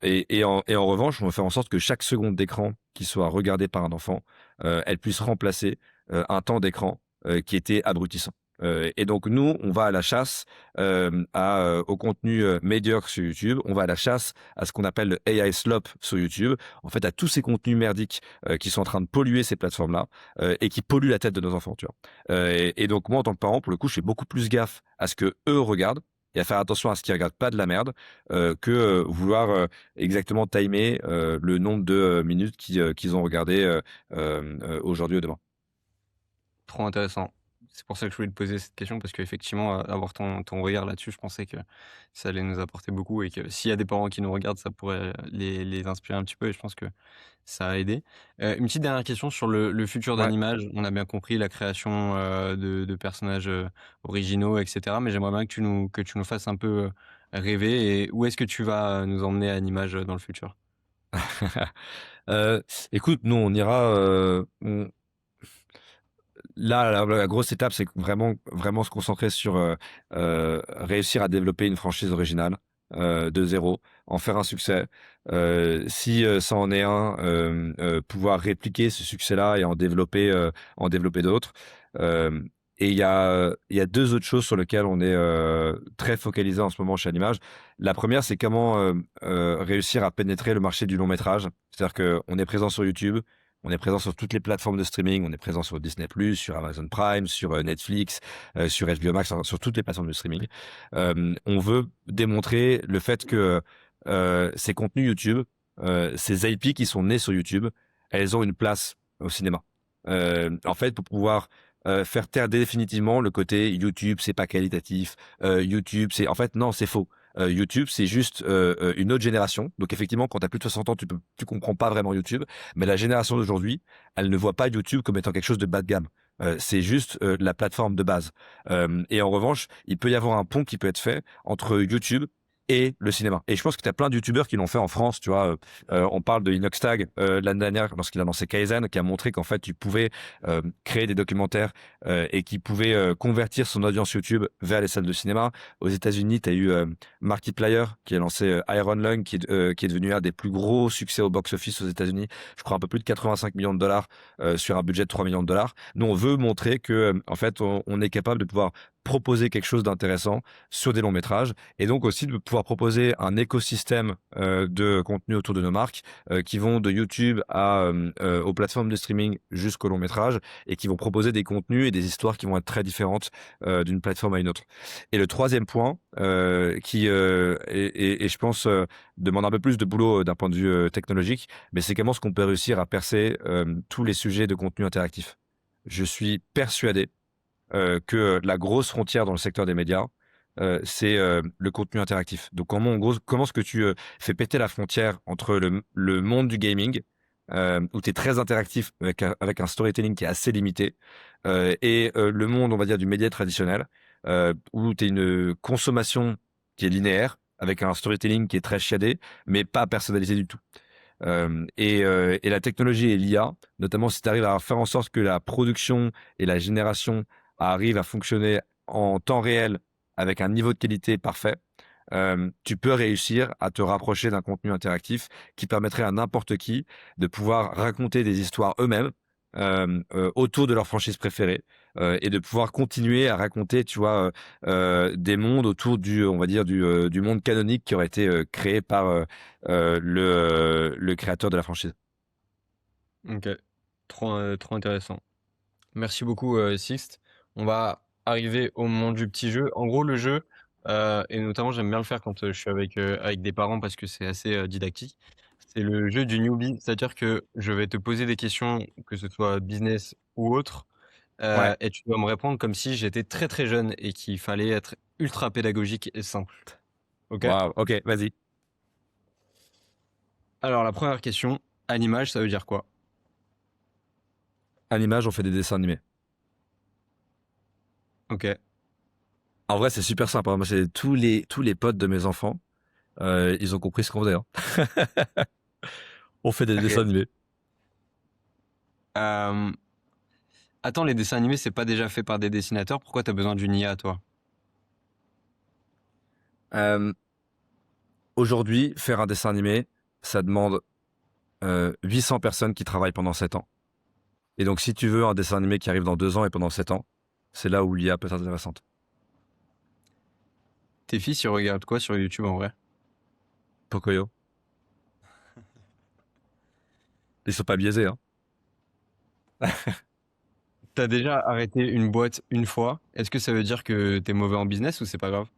Et en revanche, on va faire en sorte que chaque seconde d'écran qui soit regardée par un enfant, elle puisse remplacer un temps d'écran qui était abrutissant. Et donc nous, on va à la chasse au contenu médiocre sur YouTube. On va à la chasse à ce qu'on appelle le AI slop sur YouTube. En fait, à tous ces contenus merdiques qui sont en train de polluer ces plateformes-là et qui polluent la tête de nos enfants. Tu vois. Et donc moi, en tant que parent, pour le coup, je fais beaucoup plus gaffe à ce que eux regardent et à faire attention à ce qu'ils regardent pas de la merde que vouloir exactement timer le nombre de minutes qu'ils ont regardé aujourd'hui ou demain. Trop intéressant. C'est pour ça que je voulais te poser cette question parce qu'effectivement, avoir ton regard là-dessus, je pensais que ça allait nous apporter beaucoup et que s'il y a des parents qui nous regardent, ça pourrait les inspirer un petit peu et je pense que ça a aidé. Une petite dernière question sur le futur Ouais. d'Animage. On a bien compris la création de personnages originaux, etc. Mais j'aimerais bien que tu nous fasses un peu rêver. Et où est-ce que tu vas nous emmener à Animage dans le futur? Euh, Écoute, nous on ira. Là, la grosse étape, c'est vraiment, vraiment se concentrer sur réussir à développer une franchise originale de zéro, en faire un succès. Si ça en est un, pouvoir répliquer ce succès-là et en développer d'autres. Euh, et il y a deux autres choses sur lesquelles on est très focalisé en ce moment chez Animage. La première, c'est comment réussir à pénétrer le marché du long métrage. C'est-à-dire qu'on est présent sur YouTube. On est présent sur toutes les plateformes de streaming. On est présent sur Disney+, sur Amazon Prime, sur Netflix, sur HBO Max, sur toutes les plateformes de streaming. On veut démontrer le fait que ces contenus YouTube, ces IP qui sont nés sur YouTube, elles ont une place au cinéma. En fait, pour pouvoir faire taire définitivement le côté YouTube, c'est pas qualitatif. YouTube, c'est en fait non, c'est faux. YouTube, c'est juste une autre génération. Donc effectivement, quand tu as plus de 60 ans, tu comprends pas vraiment YouTube. Mais la génération d'aujourd'hui, elle ne voit pas YouTube comme étant quelque chose de bas de gamme. C'est juste la plateforme de base. Et en revanche, il peut y avoir un pont qui peut être fait entre YouTube et le cinéma. Et je pense que tu as plein de youtubeurs qui l'ont fait en France, tu vois. On parle de Inoxtag l'année dernière lorsqu'il a lancé Kaizen, qui a montré qu'en fait tu pouvais créer des documentaires et qui pouvait convertir son audience YouTube vers les salles de cinéma. Aux États-Unis, tu as eu Markiplier qui a lancé Iron Lung, qui est devenu un des plus gros succès au box-office aux États-Unis. Je crois un peu plus de 85 millions de dollars sur un budget de 3 millions de dollars. Nous, on veut montrer que en fait, on est capable de pouvoir proposer quelque chose d'intéressant sur des longs métrages et donc aussi de pouvoir proposer un écosystème de contenu autour de nos marques qui vont de YouTube aux plateformes de streaming jusqu'au long métrage et qui vont proposer des contenus et des histoires qui vont être très différentes d'une plateforme à une autre. Et le troisième point qui et je pense demande un peu plus de boulot d'un point de vue technologique, mais c'est comment est-ce qu'on peut réussir à percer tous les sujets de contenu interactif. Je suis persuadé que la grosse frontière dans le secteur des médias, c'est le contenu interactif. Donc comment est-ce que tu fais péter la frontière entre le monde du gaming, où tu es très interactif avec un storytelling qui est assez limité, et le monde, on va dire, du média traditionnel, où tu as une consommation qui est linéaire, avec un storytelling qui est très chiadé, mais pas personnalisé du tout. Et la technologie et l'IA, notamment si tu arrives à faire en sorte que la production et la génération arrivent à fonctionner en temps réel avec un niveau de qualité parfait, tu peux réussir à te rapprocher d'un contenu interactif qui permettrait à n'importe qui de pouvoir raconter des histoires eux-mêmes autour de leur franchise préférée et de pouvoir continuer à raconter, tu vois, des mondes autour on va dire du monde canonique qui aurait été, créé par, le créateur de la franchise. OK. Trop intéressant. Merci beaucoup, Sixte. On va arriver au moment du petit jeu. En gros, le jeu, et notamment j'aime bien le faire quand, je suis avec des parents parce que c'est assez, didactique. C'est le jeu du newbie, c'est-à-dire que je vais te poser des questions, que ce soit business ou autre, Ouais. et tu dois me répondre comme si j'étais très, très jeune et qu'il fallait être ultra pédagogique et simple. OK? Waouh, OK, vas-y. Alors la première question, à l'image, ça veut dire quoi? À l'image, on fait des dessins animés. OK. En vrai, c'est super simple, hein. Moi, c'est tous les potes de mes enfants, ils ont compris ce qu'on faisait, hein. On fait des dessins OK. animés. Hem, attends, les dessins animés, c'est pas déjà fait par des dessinateurs? Pourquoi t'as besoin d'une IA, toi? Hem, aujourd'hui, faire un dessin animé, ça demande, 800 personnes qui travaillent pendant 7 ans. Et donc, si tu veux un dessin animé qui arrive dans 2 ans et pendant 7 ans, c'est là où l'IA peut être intéressante. Tes fils, ils regardent quoi sur YouTube en vrai? Pocoyo. Ils sont pas biaisés, hein. T'as déjà arrêté une boîte une fois? Est-ce que ça veut dire que t'es mauvais en business ou c'est pas grave?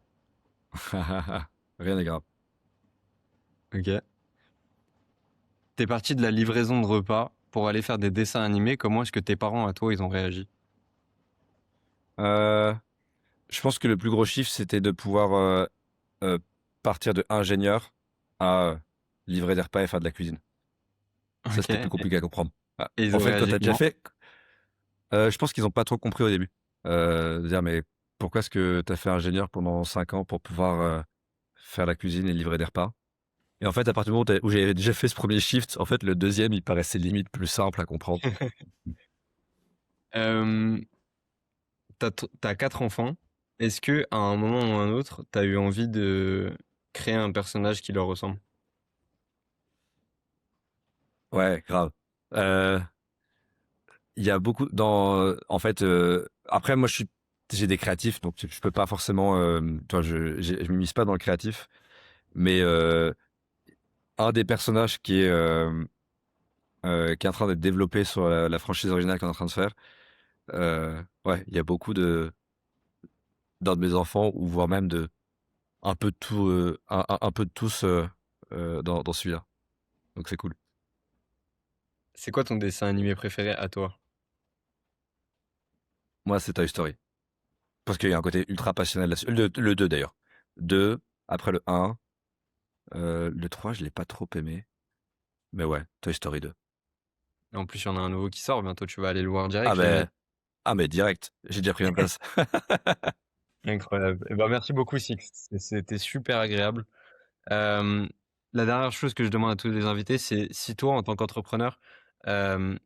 Rien n'est grave. OK. T'es parti de la livraison de repas pour aller faire des dessins animés. Comment est-ce que tes parents à toi, ils ont réagi? Heu, je pense que le plus gros chiffre, c'était de pouvoir, heu, partir de ingénieur à, livrer des repas et faire de la cuisine. Ça, OK, c'était plus compliqué à comprendre. Ah, et ils en ont fait, quand tu réagi as déjà comment? fait je pense qu'ils ont pas trop compris au début. De dire: «Mais pourquoi est-ce que tu as fait ingénieur pendant 5 ans pour pouvoir, faire la cuisine et livrer des repas?» Et en fait, à partir du moment où j'avais déjà fait ce premier shift, en fait, le deuxième il paraissait limite plus simple à comprendre. Hem, tu 4 enfants. Est-ce que à un moment ou un autre, t'as eu envie de créer un personnage qui leur ressemble? Ouais, grave. Heu, il y a beaucoup en fait, après moi j'ai des créatifs, donc je peux pas forcément, tu vois, je m'immisce pas dans le créatif, mais un des personnages qui est en train d'être développé sur la franchise originale qu'on est en train de faire, ouais, il y a beaucoup d'un de mes enfants ou voire même de un peu de tout, un peu de tous, dans celui-là, donc c'est cool. C'est quoi ton dessin animé préféré à toi? Moi, c'est Toy Story. Parce qu'il y a un côté ultra passionnel là-dessus. Le 2 d'ailleurs. 2, après le 1, le 3 je l'ai pas trop aimé. Mais ouais, Toy Story 2. Et en plus, il y en a un nouveau qui sort bientôt, tu vas aller le voir Ah direct, beh j'imagine? mais direct, j'ai déjà pris ma place. Incroyable. Et ben, merci beaucoup Six, c'était super agréable. Hem, la dernière chose que je demande à tous les invités, c'est si toi, en tant qu'entrepreneur, hem,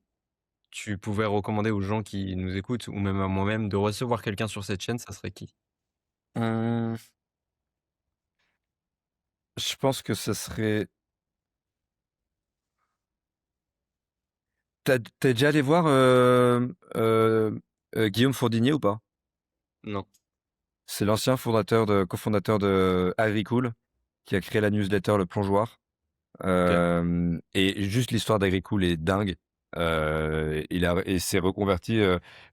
tu pouvais recommander aux gens qui nous écoutent ou même à moi-même de recevoir quelqu'un sur cette chaîne, ça serait qui? Mmh, je pense que ce serait tu déjà allé voir, Guillaume Fourdigné ou pas? Non. C'est l'ancien cofondateur de Agricool, qui a créé la newsletter Le Plongeoir. OK. Et juste l'histoire d'Agricool est dingue. Il s'est reconverti,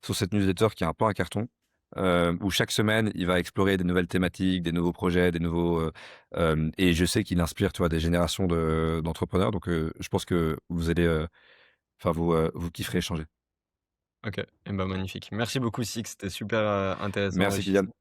sur cette newsletter qui est un peu un carton, où chaque semaine, il va explorer des nouvelles thématiques, des nouveaux projets, des nouveaux, et je sais qu'il inspire, tu vois, des générations d'entrepreneurs. Donc, je pense que vous allez, enfin vous kifferez échanger. OK. Et ben, magnifique. Merci beaucoup Six, c'était super, intéressant, Merci Kylian. enrichissant.